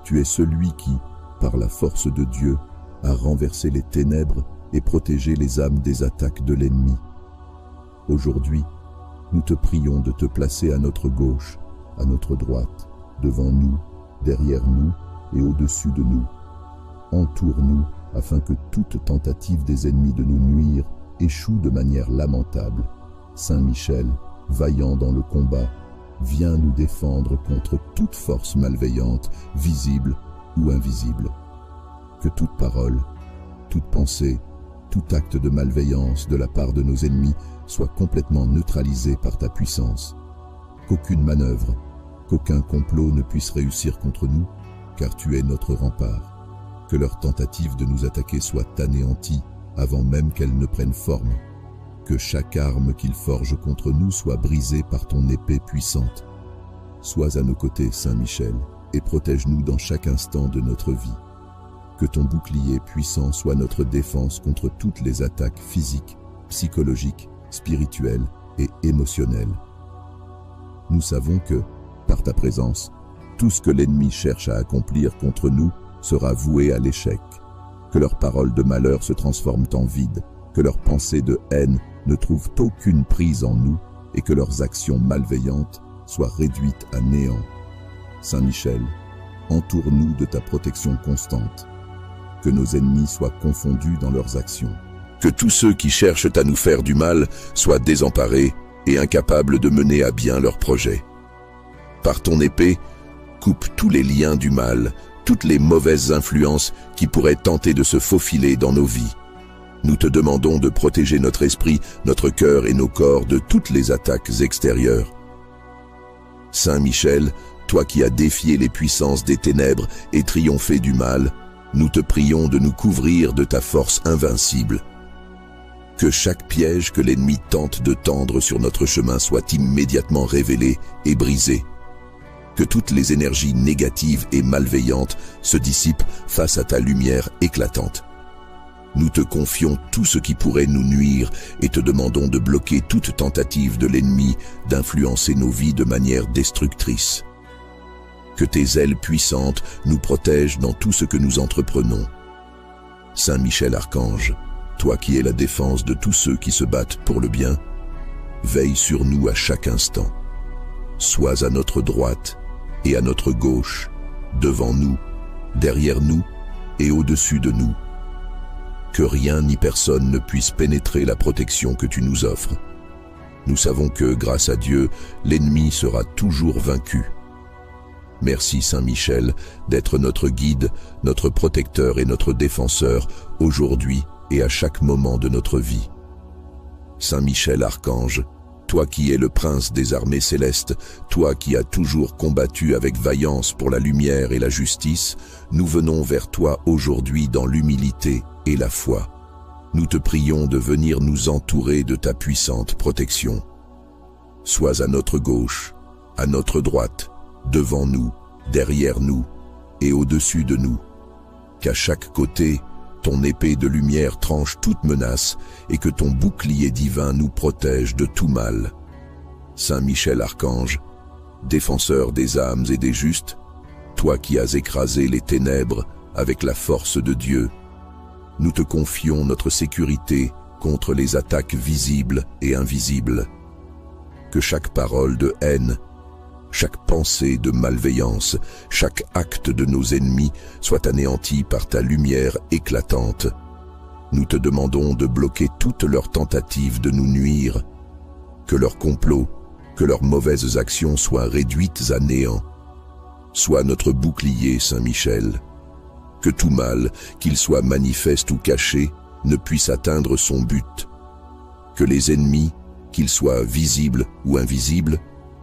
Tu es celui qui, par la force de Dieu, a renversé les ténèbres et protégé les âmes des attaques de l'ennemi. Aujourd'hui, nous te prions de te placer à notre gauche, à notre droite, devant nous, derrière nous et au-dessus de nous. Entoure-nous afin que toute tentative des ennemis de nous nuire échoue de manière lamentable. Saint Michel, vaillant dans le combat, viens nous défendre contre toute force malveillante, visible ou invisible. Que toute parole, toute pensée, tout acte de malveillance de la part de nos ennemis soit complètement neutralisé par ta puissance. Qu'aucune manœuvre, qu'aucun complot ne puisse réussir contre nous, car tu es notre rempart. Que leur tentative de nous attaquer soit anéantie avant même qu'elle ne prenne forme. Que chaque arme qu'ils forgent contre nous soit brisée par ton épée puissante. Sois à nos côtés, Saint Michel, et protège-nous dans chaque instant de notre vie. Que ton bouclier puissant soit notre défense contre toutes les attaques physiques, psychologiques, spirituelles et émotionnelles. Nous savons que, par ta présence, tout ce que l'ennemi cherche à accomplir contre nous sera voué à l'échec. Que leurs paroles de malheur se transforment en vide, que leurs pensées de haine ne trouvent aucune prise en nous et que leurs actions malveillantes soient réduites à néant. Saint Michel, entoure-nous de ta protection constante. Que nos ennemis soient confondus dans leurs actions. Que tous ceux qui cherchent à nous faire du mal soient désemparés et incapables de mener à bien leurs projets. Par ton épée, coupe tous les liens du mal, toutes les mauvaises influences qui pourraient tenter de se faufiler dans nos vies. Nous te demandons de protéger notre esprit, notre cœur et nos corps de toutes les attaques extérieures. Saint Michel, toi qui as défié les puissances des ténèbres et triomphé du mal, nous te prions de nous couvrir de ta force invincible. Que chaque piège que l'ennemi tente de tendre sur notre chemin soit immédiatement révélé et brisé. Que toutes les énergies négatives et malveillantes se dissipent face à ta lumière éclatante. Nous te confions tout ce qui pourrait nous nuire et te demandons de bloquer toute tentative de l'ennemi d'influencer nos vies de manière destructrice. Que tes ailes puissantes nous protègent dans tout ce que nous entreprenons. Saint Michel Archange, toi qui es la défense de tous ceux qui se battent pour le bien, veille sur nous à chaque instant. Sois à notre droite et à notre gauche, devant nous, derrière nous et au-dessus de nous. Que rien ni personne ne puisse pénétrer la protection que tu nous offres. Nous savons que, grâce à Dieu, l'ennemi sera toujours vaincu. Merci Saint Michel d'être notre guide, notre protecteur et notre défenseur aujourd'hui et à chaque moment de notre vie. Saint Michel Archange, toi qui es le prince des armées célestes, toi qui as toujours combattu avec vaillance pour la lumière et la justice, nous venons vers toi aujourd'hui dans l'humilité et la foi. Nous te prions de venir nous entourer de ta puissante protection. Sois à notre gauche, à notre droite, devant nous, derrière nous et au-dessus de nous. Qu'à chaque côté, ton épée de lumière tranche toute menace et que ton bouclier divin nous protège de tout mal. Saint Michel Archange, défenseur des âmes et des justes, toi qui as écrasé les ténèbres avec la force de Dieu, nous te confions notre sécurité contre les attaques visibles et invisibles. Que chaque parole de haine, chaque pensée de malveillance, chaque acte de nos ennemis soit anéanti par ta lumière éclatante. Nous te demandons de bloquer toutes leurs tentatives de nous nuire, que leurs complots, que leurs mauvaises actions soient réduites à néant. Sois notre bouclier, Saint Michel. Que tout mal, qu'il soit manifeste ou caché, ne puisse atteindre son but. Que les ennemis, qu'ils soient visibles ou invisibles,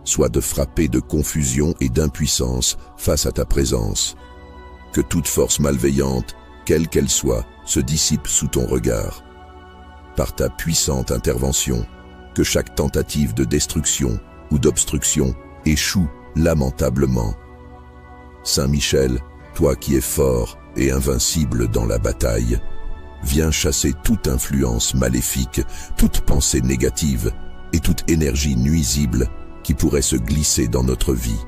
soit de frapper de confusion et d'impuissance face à ta présence. Que toute force malveillante, quelle qu'elle soit, se dissipe sous ton regard. Par ta puissante intervention, que chaque tentative de destruction ou d'obstruction échoue lamentablement. Saint Michel, toi qui es fort et invincible dans la bataille, viens chasser toute influence maléfique, toute pensée négative et toute énergie nuisible qui pourrait se glisser dans notre vie.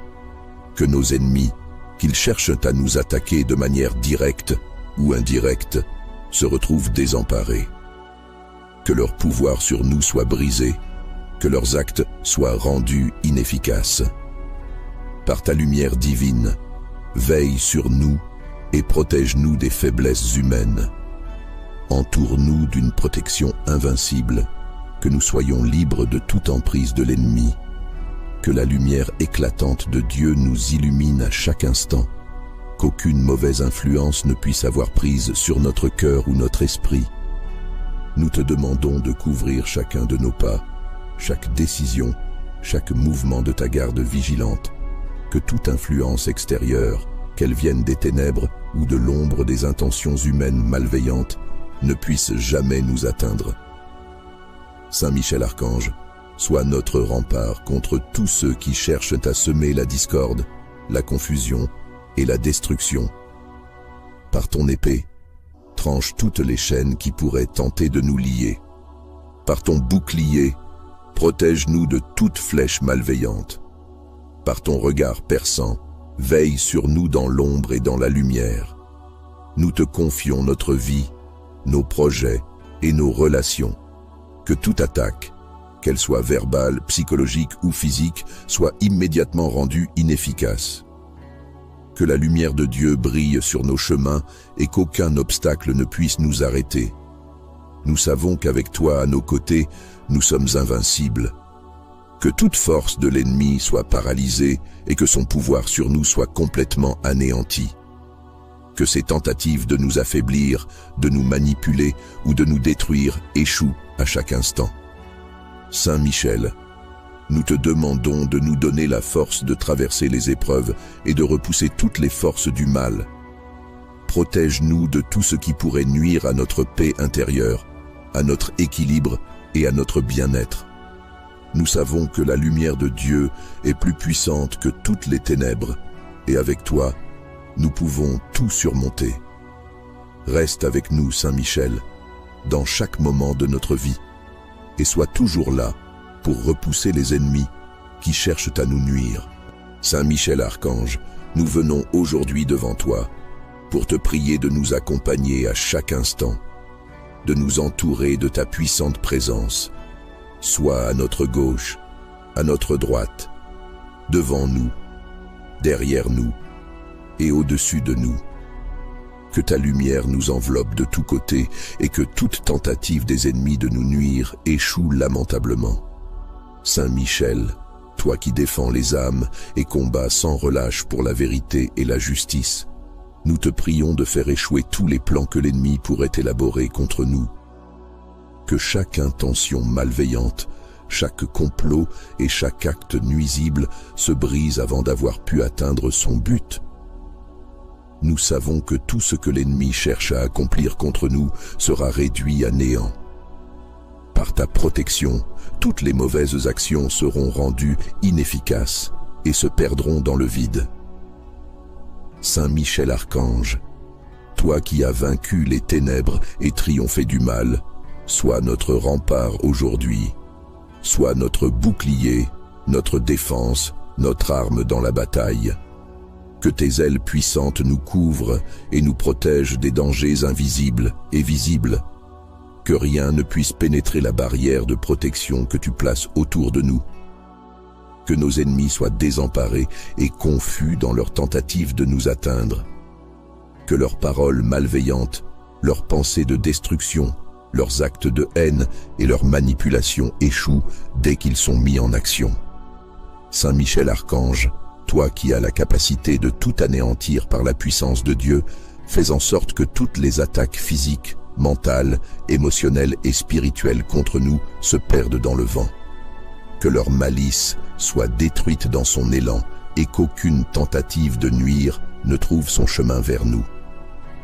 Que nos ennemis, qu'ils cherchent à nous attaquer de manière directe ou indirecte, se retrouvent désemparés. Que leur pouvoir sur nous soit brisé, que leurs actes soient rendus inefficaces. Par ta lumière divine, veille sur nous et protège-nous des faiblesses humaines. Entoure-nous d'une protection invincible, que nous soyons libres de toute emprise de l'ennemi. Que la lumière éclatante de Dieu nous illumine à chaque instant, qu'aucune mauvaise influence ne puisse avoir prise sur notre cœur ou notre esprit. Nous te demandons de couvrir chacun de nos pas, chaque décision, chaque mouvement de ta garde vigilante, que toute influence extérieure, qu'elle vienne des ténèbres ou de l'ombre des intentions humaines malveillantes, ne puisse jamais nous atteindre. Saint Michel Archange, sois notre rempart contre tous ceux qui cherchent à semer la discorde, la confusion et la destruction. Par ton épée, tranche toutes les chaînes qui pourraient tenter de nous lier. Par ton bouclier, protège-nous de toute flèche malveillante. Par ton regard perçant, veille sur nous dans l'ombre et dans la lumière. Nous te confions notre vie, nos projets et nos relations. Que toute attaque, qu'elle soit verbale, psychologique ou physique, soit immédiatement rendue inefficace. Que la lumière de Dieu brille sur nos chemins et qu'aucun obstacle ne puisse nous arrêter. Nous savons qu'avec toi à nos côtés, nous sommes invincibles. Que toute force de l'ennemi soit paralysée et que son pouvoir sur nous soit complètement anéanti. Que ses tentatives de nous affaiblir, de nous manipuler ou de nous détruire échouent à chaque instant. Saint Michel, nous te demandons de nous donner la force de traverser les épreuves et de repousser toutes les forces du mal. Protège-nous de tout ce qui pourrait nuire à notre paix intérieure, à notre équilibre et à notre bien-être. Nous savons que la lumière de Dieu est plus puissante que toutes les ténèbres, et avec toi, nous pouvons tout surmonter. Reste avec nous, Saint Michel, dans chaque moment de notre vie, et sois toujours là pour repousser les ennemis qui cherchent à nous nuire. Saint Michel Archange, nous venons aujourd'hui devant toi pour te prier de nous accompagner à chaque instant, de nous entourer de ta puissante présence, soit à notre gauche, à notre droite, devant nous, derrière nous et au-dessus de nous. Que ta lumière nous enveloppe de tous côtés et que toute tentative des ennemis de nous nuire échoue lamentablement. Saint Michel, toi qui défends les âmes et combats sans relâche pour la vérité et la justice, nous te prions de faire échouer tous les plans que l'ennemi pourrait élaborer contre nous. Que chaque intention malveillante, chaque complot et chaque acte nuisible se brise avant d'avoir pu atteindre son but. Nous savons que tout ce que l'ennemi cherche à accomplir contre nous sera réduit à néant. Par ta protection, toutes les mauvaises actions seront rendues inefficaces et se perdront dans le vide. Saint Michel Archange, toi qui as vaincu les ténèbres et triomphé du mal, sois notre rempart aujourd'hui, sois notre bouclier, notre défense, notre arme dans la bataille. Que tes ailes puissantes nous couvrent et nous protègent des dangers invisibles et visibles. Que rien ne puisse pénétrer la barrière de protection que tu places autour de nous. Que nos ennemis soient désemparés et confus dans leur tentative de nous atteindre. Que leurs paroles malveillantes, leurs pensées de destruction, leurs actes de haine et leurs manipulations échouent dès qu'ils sont mis en action. Saint Michel Archange, toi qui as la capacité de tout anéantir par la puissance de Dieu, fais en sorte que toutes les attaques physiques, mentales, émotionnelles et spirituelles contre nous se perdent dans le vent. Que leur malice soit détruite dans son élan et qu'aucune tentative de nuire ne trouve son chemin vers nous.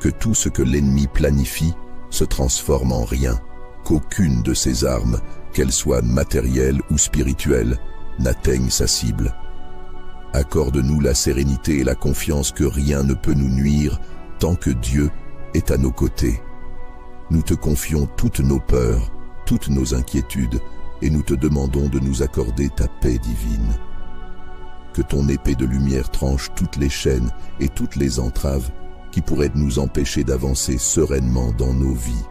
Que tout ce que l'ennemi planifie se transforme en rien, qu'aucune de ses armes, qu'elles soient matérielles ou spirituelles, n'atteigne sa cible. Accorde-nous la sérénité et la confiance que rien ne peut nous nuire tant que Dieu est à nos côtés. Nous te confions toutes nos peurs, toutes nos inquiétudes, et nous te demandons de nous accorder ta paix divine. Que ton épée de lumière tranche toutes les chaînes et toutes les entraves qui pourraient nous empêcher d'avancer sereinement dans nos vies.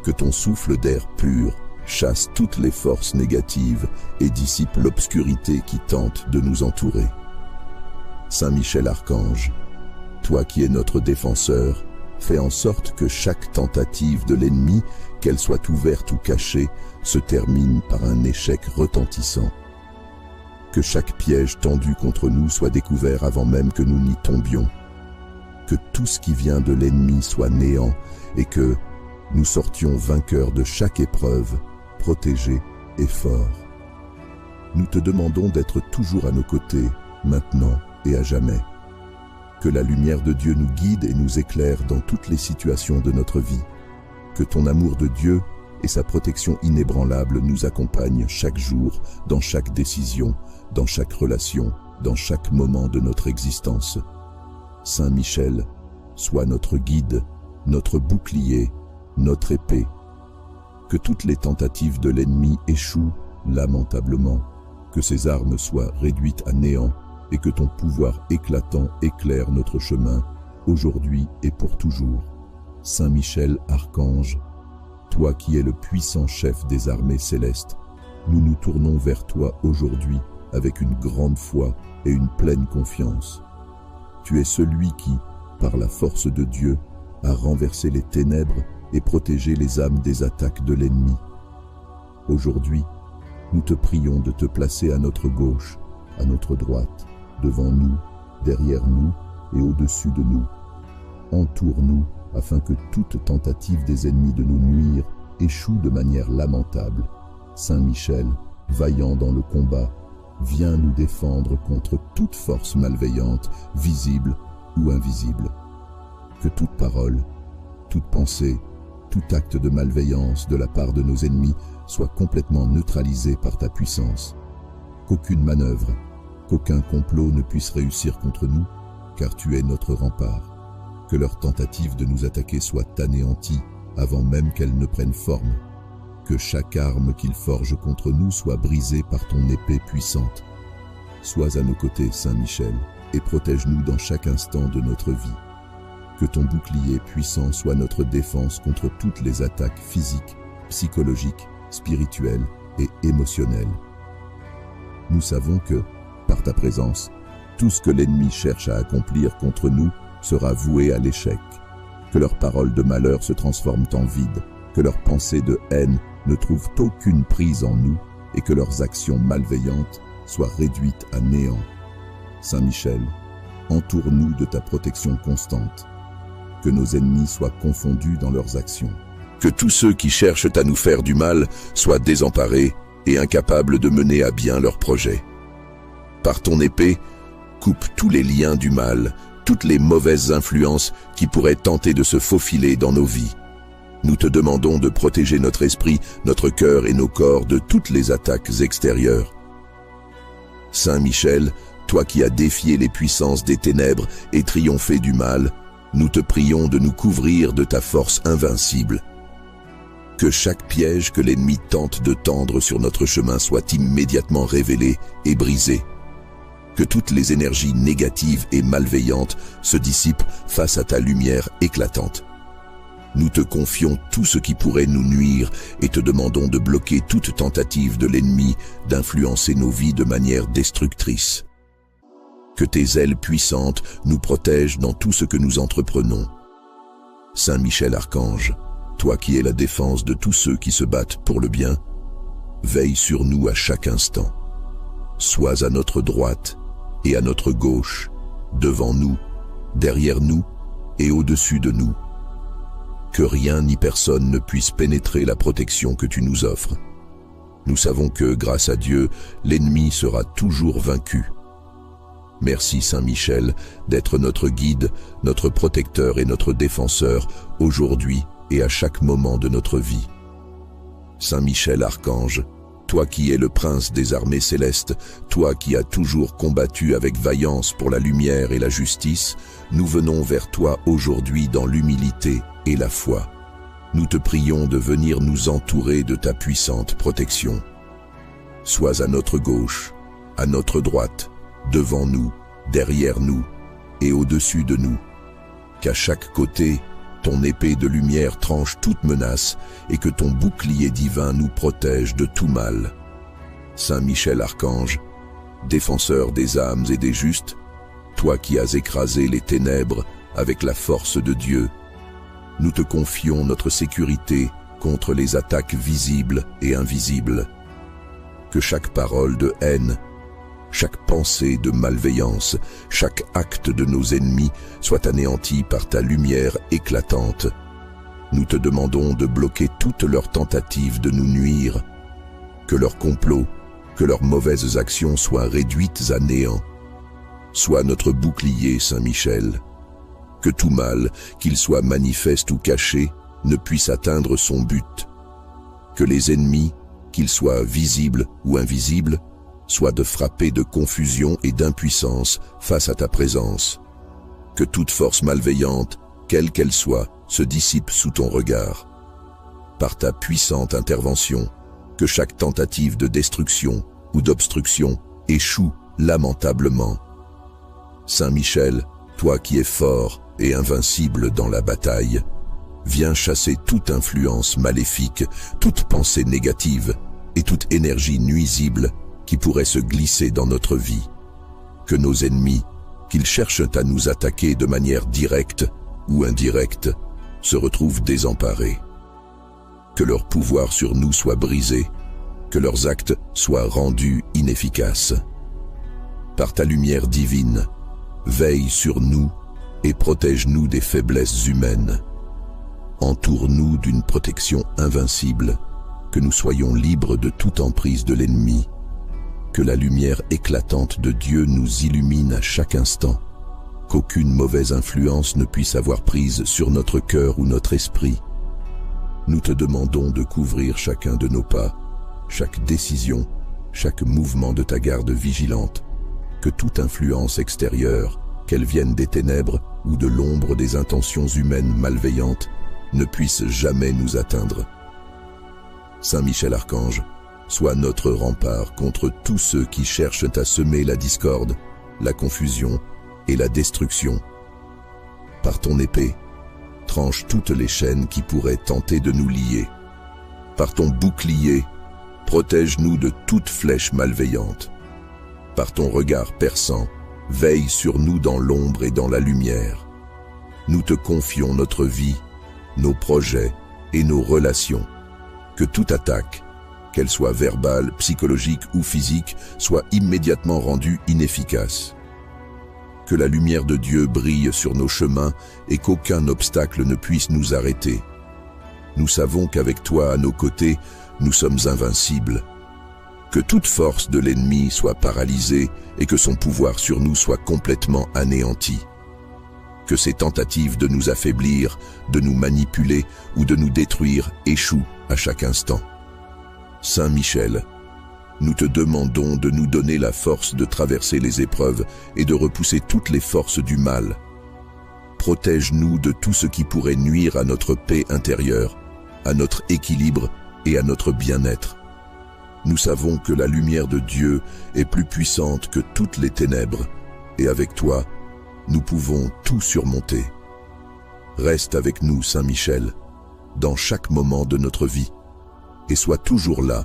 Que ton souffle d'air pur chasse toutes les forces négatives et dissipe l'obscurité qui tente de nous entourer. Saint Michel Archange, toi qui es notre défenseur, fais en sorte que chaque tentative de l'ennemi, qu'elle soit ouverte ou cachée, se termine par un échec retentissant. Que chaque piège tendu contre nous soit découvert avant même que nous n'y tombions. Que tout ce qui vient de l'ennemi soit néant et que nous sortions vainqueurs de chaque épreuve, protégés et forts. Nous te demandons d'être toujours à nos côtés, maintenant et à jamais. Que la lumière de Dieu nous guide et nous éclaire dans toutes les situations de notre vie. Que ton amour de Dieu et sa protection inébranlable nous accompagnent chaque jour, dans chaque décision, dans chaque relation, dans chaque moment de notre existence. Saint Michel, sois notre guide, notre bouclier, notre épée. Que toutes les tentatives de l'ennemi échouent lamentablement, que ses armes soient réduites à néant et que ton pouvoir éclatant éclaire notre chemin, aujourd'hui et pour toujours. Saint Michel Archange, toi qui es le puissant chef des armées célestes, nous nous tournons vers toi aujourd'hui avec une grande foi et une pleine confiance. Tu es celui qui, par la force de Dieu, a renversé les ténèbres et protégé les âmes des attaques de l'ennemi. Aujourd'hui, nous te prions de te placer à notre gauche, à notre droite, devant nous, derrière nous et au-dessus de nous. Entoure-nous afin que toute tentative des ennemis de nous nuire échoue de manière lamentable. Saint Michel, vaillant dans le combat, viens nous défendre contre toute force malveillante, visible ou invisible. Que toute parole, toute pensée, tout acte de malveillance de la part de nos ennemis soit complètement neutralisé par ta puissance. Qu'aucune manœuvre, qu'aucun complot ne puisse réussir contre nous, car tu es notre rempart. Que leur tentative de nous attaquer soit anéantie avant même qu'elle ne prenne forme. Que chaque arme qu'ils forgent contre nous soit brisée par ton épée puissante. Sois à nos côtés, Saint Michel, et protège-nous dans chaque instant de notre vie. Que ton bouclier puissant soit notre défense contre toutes les attaques physiques, psychologiques, spirituelles et émotionnelles. Nous savons que, par ta présence, tout ce que l'ennemi cherche à accomplir contre nous sera voué à l'échec. Que leurs paroles de malheur se transforment en vide, que leurs pensées de haine ne trouvent aucune prise en nous et que leurs actions malveillantes soient réduites à néant. Saint Michel, entoure-nous de ta protection constante. Que nos ennemis soient confondus dans leurs actions. Que tous ceux qui cherchent à nous faire du mal soient désemparés et incapables de mener à bien leurs projets. Par ton épée, coupe tous les liens du mal, toutes les mauvaises influences qui pourraient tenter de se faufiler dans nos vies. Nous te demandons de protéger notre esprit, notre cœur et nos corps de toutes les attaques extérieures. Saint Michel, toi qui as défié les puissances des ténèbres et triomphé du mal, nous te prions de nous couvrir de ta force invincible. Que chaque piège que l'ennemi tente de tendre sur notre chemin soit immédiatement révélé et brisé. Que toutes les énergies négatives et malveillantes se dissipent face à ta lumière éclatante. Nous te confions tout ce qui pourrait nous nuire et te demandons de bloquer toute tentative de l'ennemi d'influencer nos vies de manière destructrice. Que tes ailes puissantes nous protègent dans tout ce que nous entreprenons. Saint Michel Archange, toi qui es la défense de tous ceux qui se battent pour le bien, veille sur nous à chaque instant. Sois à notre droite et à notre gauche, devant nous, derrière nous et au-dessus de nous. Que rien ni personne ne puisse pénétrer la protection que tu nous offres. Nous savons que, grâce à Dieu, l'ennemi sera toujours vaincu. Merci Saint Michel d'être notre guide, notre protecteur et notre défenseur aujourd'hui et à chaque moment de notre vie. Saint Michel Archange, toi qui es le prince des armées célestes, toi qui as toujours combattu avec vaillance pour la lumière et la justice, nous venons vers toi aujourd'hui dans l'humilité et la foi. Nous te prions de venir nous entourer de ta puissante protection. Sois à notre gauche, à notre droite, devant nous, derrière nous et au-dessus de nous. Qu'à chaque côté, ton épée de lumière tranche toute menace et que ton bouclier divin nous protège de tout mal. Saint Michel Archange, défenseur des âmes et des justes, toi qui as écrasé les ténèbres avec la force de Dieu, nous te confions notre sécurité contre les attaques visibles et invisibles. Que chaque parole de haine, chaque pensée de malveillance, chaque acte de nos ennemis soit anéanti par ta lumière éclatante. Nous te demandons de bloquer toutes leurs tentatives de nous nuire. Que leurs complots, que leurs mauvaises actions soient réduites à néant. Sois notre bouclier, Saint Michel. Que tout mal, qu'il soit manifeste ou caché, ne puisse atteindre son but. Que les ennemis, qu'ils soient visibles ou invisibles, soient de frapper de confusion et d'impuissance face à ta présence. Que toute force malveillante, quelle qu'elle soit, se dissipe sous ton regard. Par ta puissante intervention, que chaque tentative de destruction ou d'obstruction échoue lamentablement. Saint Michel, toi qui es fort et invincible dans la bataille, viens chasser toute influence maléfique, toute pensée négative et toute énergie nuisible qui pourrait se glisser dans notre vie. Que nos ennemis, qu'ils cherchent à nous attaquer de manière directe ou indirecte, se retrouvent désemparés. Que leur pouvoir sur nous soit brisé que leurs actes soient rendus inefficaces. Par ta lumière divine, veille sur nous et protège-nous des faiblesses humaines. Entoure-nous d'une protection invincible, que nous soyons libres de toute emprise de l'ennemi. Que la lumière éclatante de Dieu nous illumine à chaque instant, qu'aucune mauvaise influence ne puisse avoir prise sur notre cœur ou notre esprit. Nous te demandons de couvrir chacun de nos pas, chaque décision, chaque mouvement de ta garde vigilante, que toute influence extérieure, qu'elle vienne des ténèbres ou de l'ombre des intentions humaines malveillantes, ne puisse jamais nous atteindre. Saint Michel Archange, sois notre rempart contre tous ceux qui cherchent à semer la discorde, la confusion et la destruction. Par ton épée, tranche toutes les chaînes qui pourraient tenter de nous lier. Par ton bouclier, protège-nous de toute flèche malveillante. Par ton regard perçant, veille sur nous dans l'ombre et dans la lumière. Nous te confions notre vie, nos projets et nos relations. Que toute attaque, qu'elle soit verbale, psychologique ou physique, soit immédiatement rendue inefficace. Que la lumière de Dieu brille sur nos chemins et qu'aucun obstacle ne puisse nous arrêter. Nous savons qu'avec toi à nos côtés, nous sommes invincibles. Que toute force de l'ennemi soit paralysée et que son pouvoir sur nous soit complètement anéanti. Que ses tentatives de nous affaiblir, de nous manipuler ou de nous détruire échouent à chaque instant. Saint Michel, nous te demandons de nous donner la force de traverser les épreuves et de repousser toutes les forces du mal. Protège-nous de tout ce qui pourrait nuire à notre paix intérieure, à notre équilibre et à notre bien-être. Nous savons que la lumière de Dieu est plus puissante que toutes les ténèbres, et avec toi, nous pouvons tout surmonter. Reste avec nous, Saint Michel, dans chaque moment de notre vie, et sois toujours là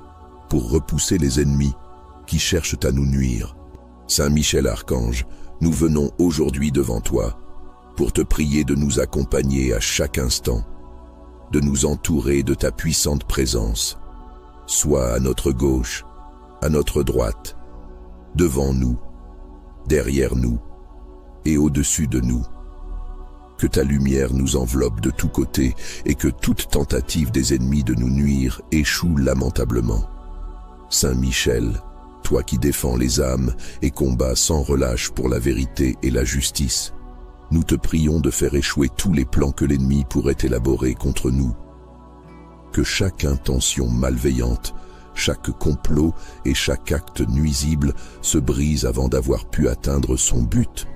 pour repousser les ennemis qui cherchent à nous nuire. Saint Michel Archange, nous venons aujourd'hui devant toi pour te prier de nous accompagner à chaque instant, de nous entourer de ta puissante présence. Sois à notre gauche, à notre droite, devant nous, derrière nous et au-dessus de nous. Que ta lumière nous enveloppe de tous côtés et que toute tentative des ennemis de nous nuire échoue lamentablement. Saint Michel, toi qui défends les âmes et combats sans relâche pour la vérité et la justice, nous te prions de faire échouer tous les plans que l'ennemi pourrait élaborer contre nous. Que chaque intention malveillante, chaque complot et chaque acte nuisible se brise avant d'avoir pu atteindre son but.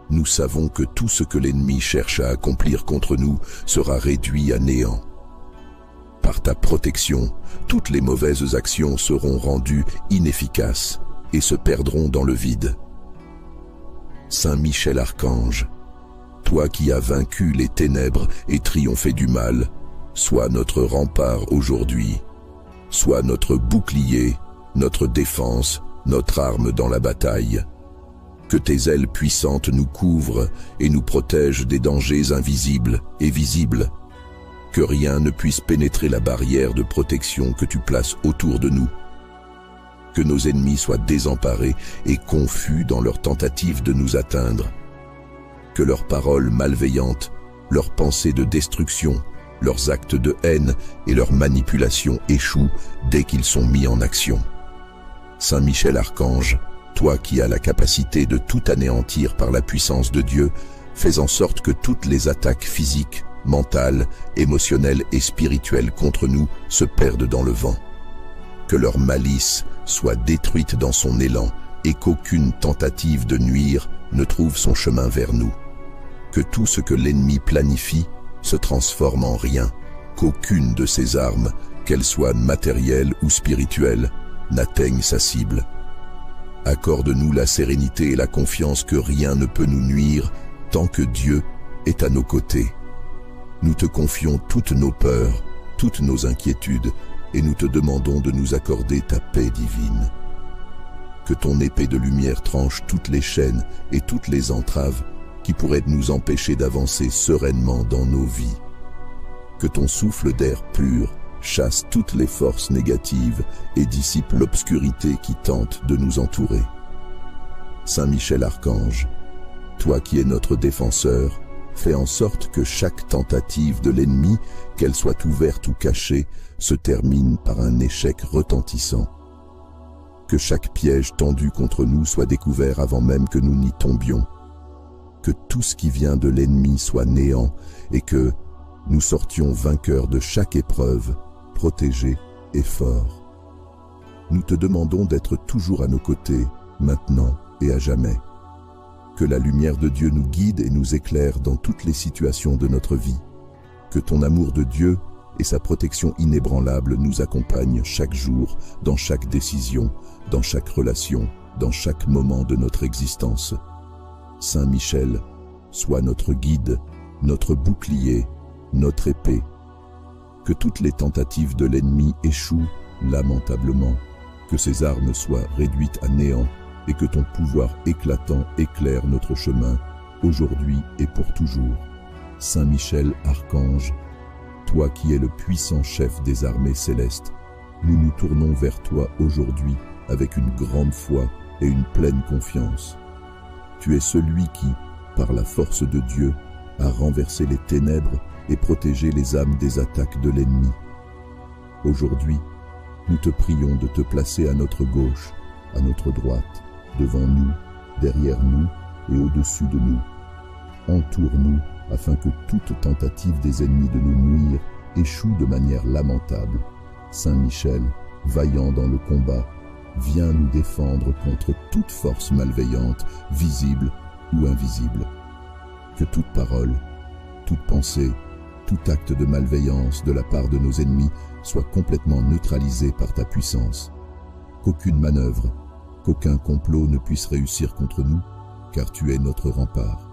Nous savons que tout ce que l'ennemi cherche à accomplir contre nous sera réduit à néant. Par ta protection, toutes les mauvaises actions seront rendues inefficaces et se perdront dans le vide. Saint Michel Archange, toi qui as vaincu les ténèbres et triomphé du mal, sois notre rempart aujourd'hui, sois notre bouclier, notre défense, notre arme dans la bataille. Que tes ailes puissantes nous couvrent et nous protègent des dangers invisibles et visibles. Que rien ne puisse pénétrer la barrière de protection que tu places autour de nous. Que nos ennemis soient désemparés et confus dans leur tentative de nous atteindre. Que leurs paroles malveillantes, leurs pensées de destruction, leurs actes de haine et leurs manipulations échouent dès qu'ils sont mis en action. Saint Michel Archange, toi qui as la capacité de tout anéantir par la puissance de Dieu, fais en sorte que toutes les attaques physiques, mentales, émotionnelles et spirituelles contre nous se perdent dans le vent. Que leur malice soit détruite dans son élan et qu'aucune tentative de nuire ne trouve son chemin vers nous. Que tout ce que l'ennemi planifie se transforme en rien, qu'aucune de ses armes, qu'elles soient matérielles ou spirituelles, n'atteigne sa cible. Accorde-nous la sérénité et la confiance que rien ne peut nous nuire tant que Dieu est à nos côtés. Nous te confions toutes nos peurs, toutes nos inquiétudes, et nous te demandons de nous accorder ta paix divine. Que ton épée de lumière tranche toutes les chaînes et toutes les entraves qui pourraient nous empêcher d'avancer sereinement dans nos vies. Que ton souffle d'air pur chasse toutes les forces négatives et dissipe l'obscurité qui tente de nous entourer. Saint Michel Archange, toi qui es notre défenseur, fais en sorte que chaque tentative de l'ennemi, qu'elle soit ouverte ou cachée, se termine par un échec retentissant. Que chaque piège tendu contre nous soit découvert avant même que nous n'y tombions. Que tout ce qui vient de l'ennemi soit néant et que nous sortions vainqueurs de chaque épreuve, protégés et forts. Nous te demandons d'être toujours à nos côtés, maintenant et à jamais. Que la lumière de Dieu nous guide et nous éclaire dans toutes les situations de notre vie. Que ton amour de Dieu et sa protection inébranlable nous accompagnent chaque jour, dans chaque décision, dans chaque relation, dans chaque moment de notre existence. Saint Michel, sois notre guide, notre bouclier, notre épée. Que toutes les tentatives de l'ennemi échouent lamentablement, que ses armes soient réduites à néant et que ton pouvoir éclatant éclaire notre chemin, aujourd'hui et pour toujours. Saint Michel Archange, toi qui es le puissant chef des armées célestes, nous nous tournons vers toi aujourd'hui avec une grande foi et une pleine confiance. Tu es celui qui, par la force de Dieu, a renversé les ténèbres et protégé les âmes des attaques de l'ennemi. Aujourd'hui, nous te prions de te placer à notre gauche, à notre droite, devant nous, derrière nous et au-dessus de nous. Entoure-nous afin que toute tentative des ennemis de nous nuire échoue de manière lamentable. Saint Michel, vaillant dans le combat, viens nous défendre contre toute force malveillante, visible ou invisible. Que toute parole, toute pensée, tout acte de malveillance de la part de nos ennemis soit complètement neutralisé par ta puissance. Qu'aucune manœuvre, qu'aucun complot ne puisse réussir contre nous, car tu es notre rempart.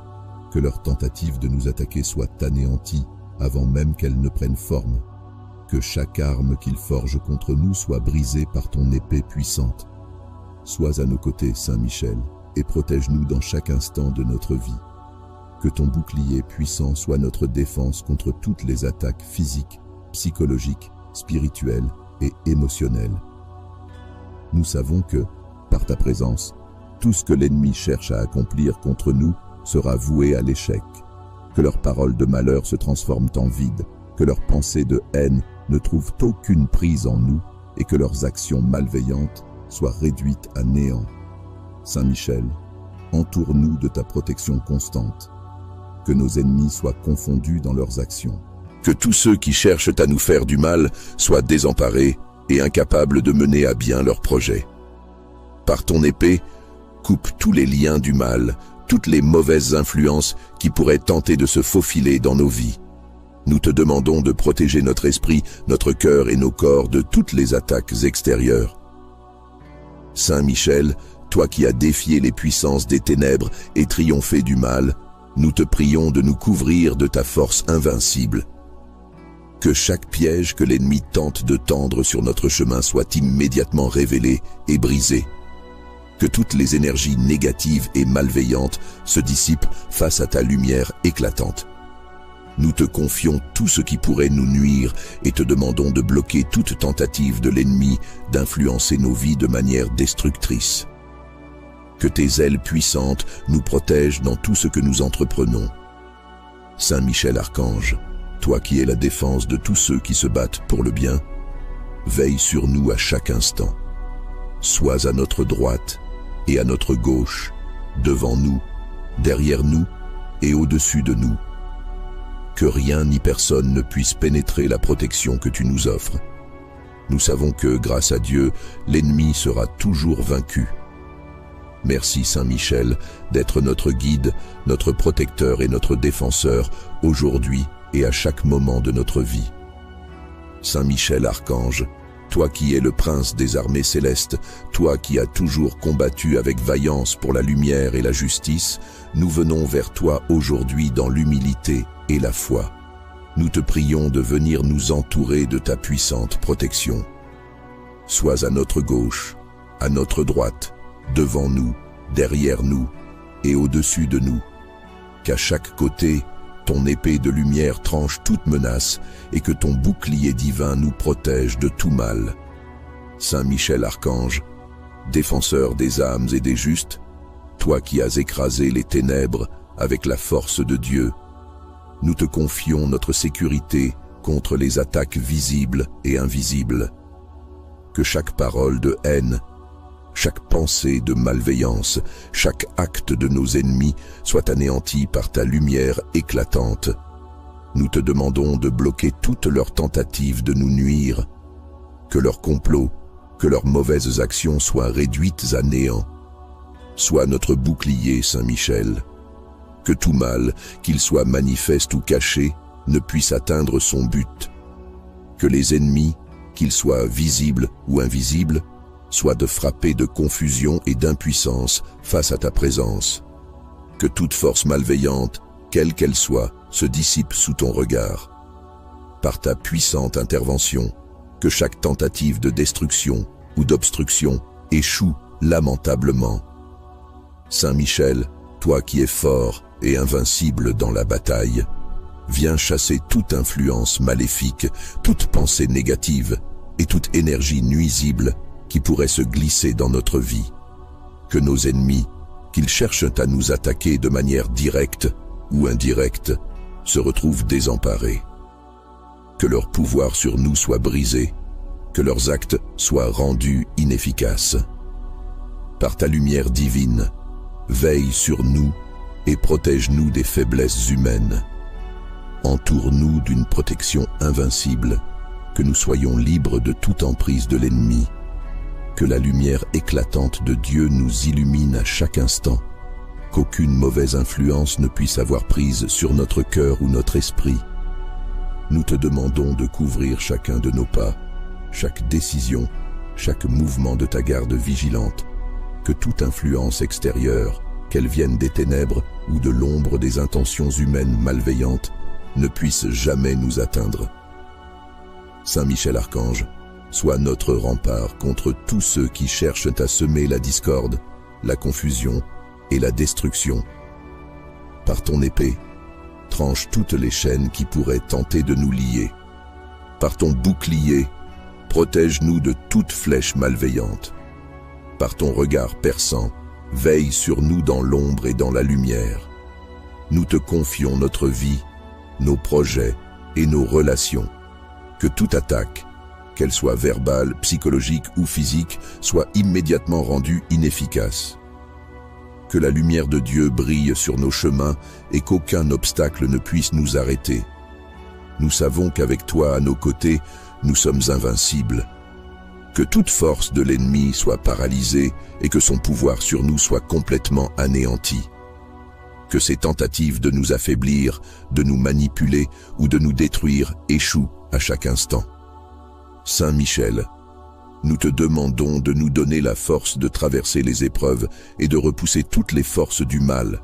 Que leur tentative de nous attaquer soit anéantie avant même qu'elle ne prenne forme. Que chaque arme qu'ils forgent contre nous soit brisée par ton épée puissante. Sois à nos côtés, Saint Michel, et protège-nous dans chaque instant de notre vie. Que ton bouclier puissant soit notre défense contre toutes les attaques physiques, psychologiques, spirituelles et émotionnelles. Nous savons que, par ta présence, tout ce que l'ennemi cherche à accomplir contre nous sera voué à l'échec. Que leurs paroles de malheur se transforment en vide, que leurs pensées de haine ne trouvent aucune prise en nous et que leurs actions malveillantes soient réduites à néant. Saint Michel, entoure-nous de ta protection constante. Que nos ennemis soient confondus dans leurs actions. Que tous ceux qui cherchent à nous faire du mal soient désemparés et incapables de mener à bien leurs projets. Par ton épée, coupe tous les liens du mal, toutes les mauvaises influences qui pourraient tenter de se faufiler dans nos vies. Nous te demandons de protéger notre esprit, notre cœur et nos corps de toutes les attaques extérieures. Saint Michel, toi qui as défié les puissances des ténèbres et triomphé du mal, nous te prions de nous couvrir de ta force invincible. Que chaque piège que l'ennemi tente de tendre sur notre chemin soit immédiatement révélé et brisé. Que toutes les énergies négatives et malveillantes se dissipent face à ta lumière éclatante. Nous te confions tout ce qui pourrait nous nuire et te demandons de bloquer toute tentative de l'ennemi d'influencer nos vies de manière destructrice. Que tes ailes puissantes nous protègent dans tout ce que nous entreprenons. Saint Michel Archange, toi qui es la défense de tous ceux qui se battent pour le bien, veille sur nous à chaque instant. Sois à notre droite et à notre gauche, devant nous, derrière nous et au-dessus de nous. Que rien ni personne ne puisse pénétrer la protection que tu nous offres. Nous savons que, grâce à Dieu, l'ennemi sera toujours vaincu. Merci Saint Michel d'être notre guide, notre protecteur et notre défenseur aujourd'hui et à chaque moment de notre vie. Saint Michel Archange, toi qui es le prince des armées célestes, toi qui as toujours combattu avec vaillance pour la lumière et la justice, nous venons vers toi aujourd'hui dans l'humilité et la foi. Nous te prions de venir nous entourer de ta puissante protection. Sois à notre gauche, à notre droite, devant nous, derrière nous et au-dessus de nous. Qu'à chaque côté, ton épée de lumière tranche toute menace et que ton bouclier divin nous protège de tout mal. Saint Michel Archange, défenseur des âmes et des justes, toi qui as écrasé les ténèbres avec la force de Dieu, nous te confions notre sécurité contre les attaques visibles et invisibles. Que chaque parole de haine, chaque pensée de malveillance, chaque acte de nos ennemis soit anéanti par ta lumière éclatante. Nous te demandons de bloquer toutes leurs tentatives de nous nuire, que leurs complots, que leurs mauvaises actions soient réduites à néant. Sois notre bouclier, Saint Michel. Que tout mal, qu'il soit manifeste ou caché, ne puisse atteindre son but. Que les ennemis, qu'ils soient visibles ou invisibles, soient de frapper de confusion et d'impuissance face à ta présence. Que toute force malveillante, quelle qu'elle soit, se dissipe sous ton regard. Par ta puissante intervention, que chaque tentative de destruction ou d'obstruction échoue lamentablement. Saint Michel, toi qui es fort et invincible dans la bataille, viens chasser toute influence maléfique, toute pensée négative et toute énergie nuisible qui pourrait se glisser dans notre vie. Que nos ennemis, qu'ils cherchent à nous attaquer de manière directe ou indirecte, se retrouvent désemparés. Que leur pouvoir sur nous soit brisé, que leurs actes soient rendus inefficaces. Par ta lumière divine, veille sur nous et protège-nous des faiblesses humaines. Entoure-nous d'une protection invincible, que nous soyons libres de toute emprise de l'ennemi. Que la lumière éclatante de Dieu nous illumine à chaque instant, qu'aucune mauvaise influence ne puisse avoir prise sur notre cœur ou notre esprit. Nous te demandons de couvrir chacun de nos pas, chaque décision, chaque mouvement de ta garde vigilante, que toute influence extérieure, qu'elle vienne des ténèbres ou de l'ombre des intentions humaines malveillantes, ne puisse jamais nous atteindre. Saint Michel Archange, sois notre rempart contre tous ceux qui cherchent à semer la discorde, la confusion et la destruction. Par ton épée, tranche toutes les chaînes qui pourraient tenter de nous lier. Par ton bouclier, protège-nous de toute flèche malveillante. Par ton regard perçant, veille sur nous dans l'ombre et dans la lumière. Nous te confions notre vie, nos projets et nos relations. Que toute attaque, qu'elle soit verbale, psychologique ou physique, soit immédiatement rendue inefficace. Que la lumière de Dieu brille sur nos chemins et qu'aucun obstacle ne puisse nous arrêter. Nous savons qu'avec toi à nos côtés, nous sommes invincibles. Que toute force de l'ennemi soit paralysée et que son pouvoir sur nous soit complètement anéanti. Que ses tentatives de nous affaiblir, de nous manipuler ou de nous détruire échouent à chaque instant. Saint Michel, nous te demandons de nous donner la force de traverser les épreuves et de repousser toutes les forces du mal.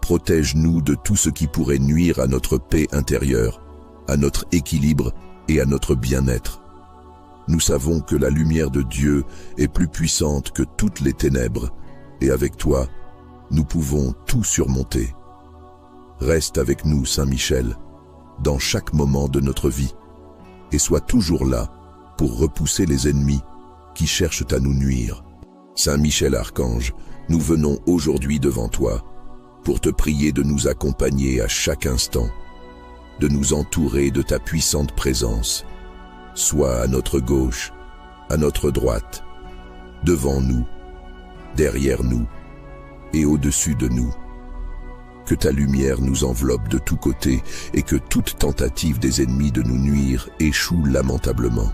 Protège-nous de tout ce qui pourrait nuire à notre paix intérieure, à notre équilibre et à notre bien-être. Nous savons que la lumière de Dieu est plus puissante que toutes les ténèbres, et avec toi, nous pouvons tout surmonter. Reste avec nous, Saint Michel, dans chaque moment de notre vie, et sois toujours là pour repousser les ennemis qui cherchent à nous nuire. Saint Michel Archange, nous venons aujourd'hui devant toi pour te prier de nous accompagner à chaque instant, de nous entourer de ta puissante présence. Sois à notre gauche, à notre droite, devant nous, derrière nous et au-dessus de nous. Que ta lumière nous enveloppe de tous côtés et que toute tentative des ennemis de nous nuire échoue lamentablement.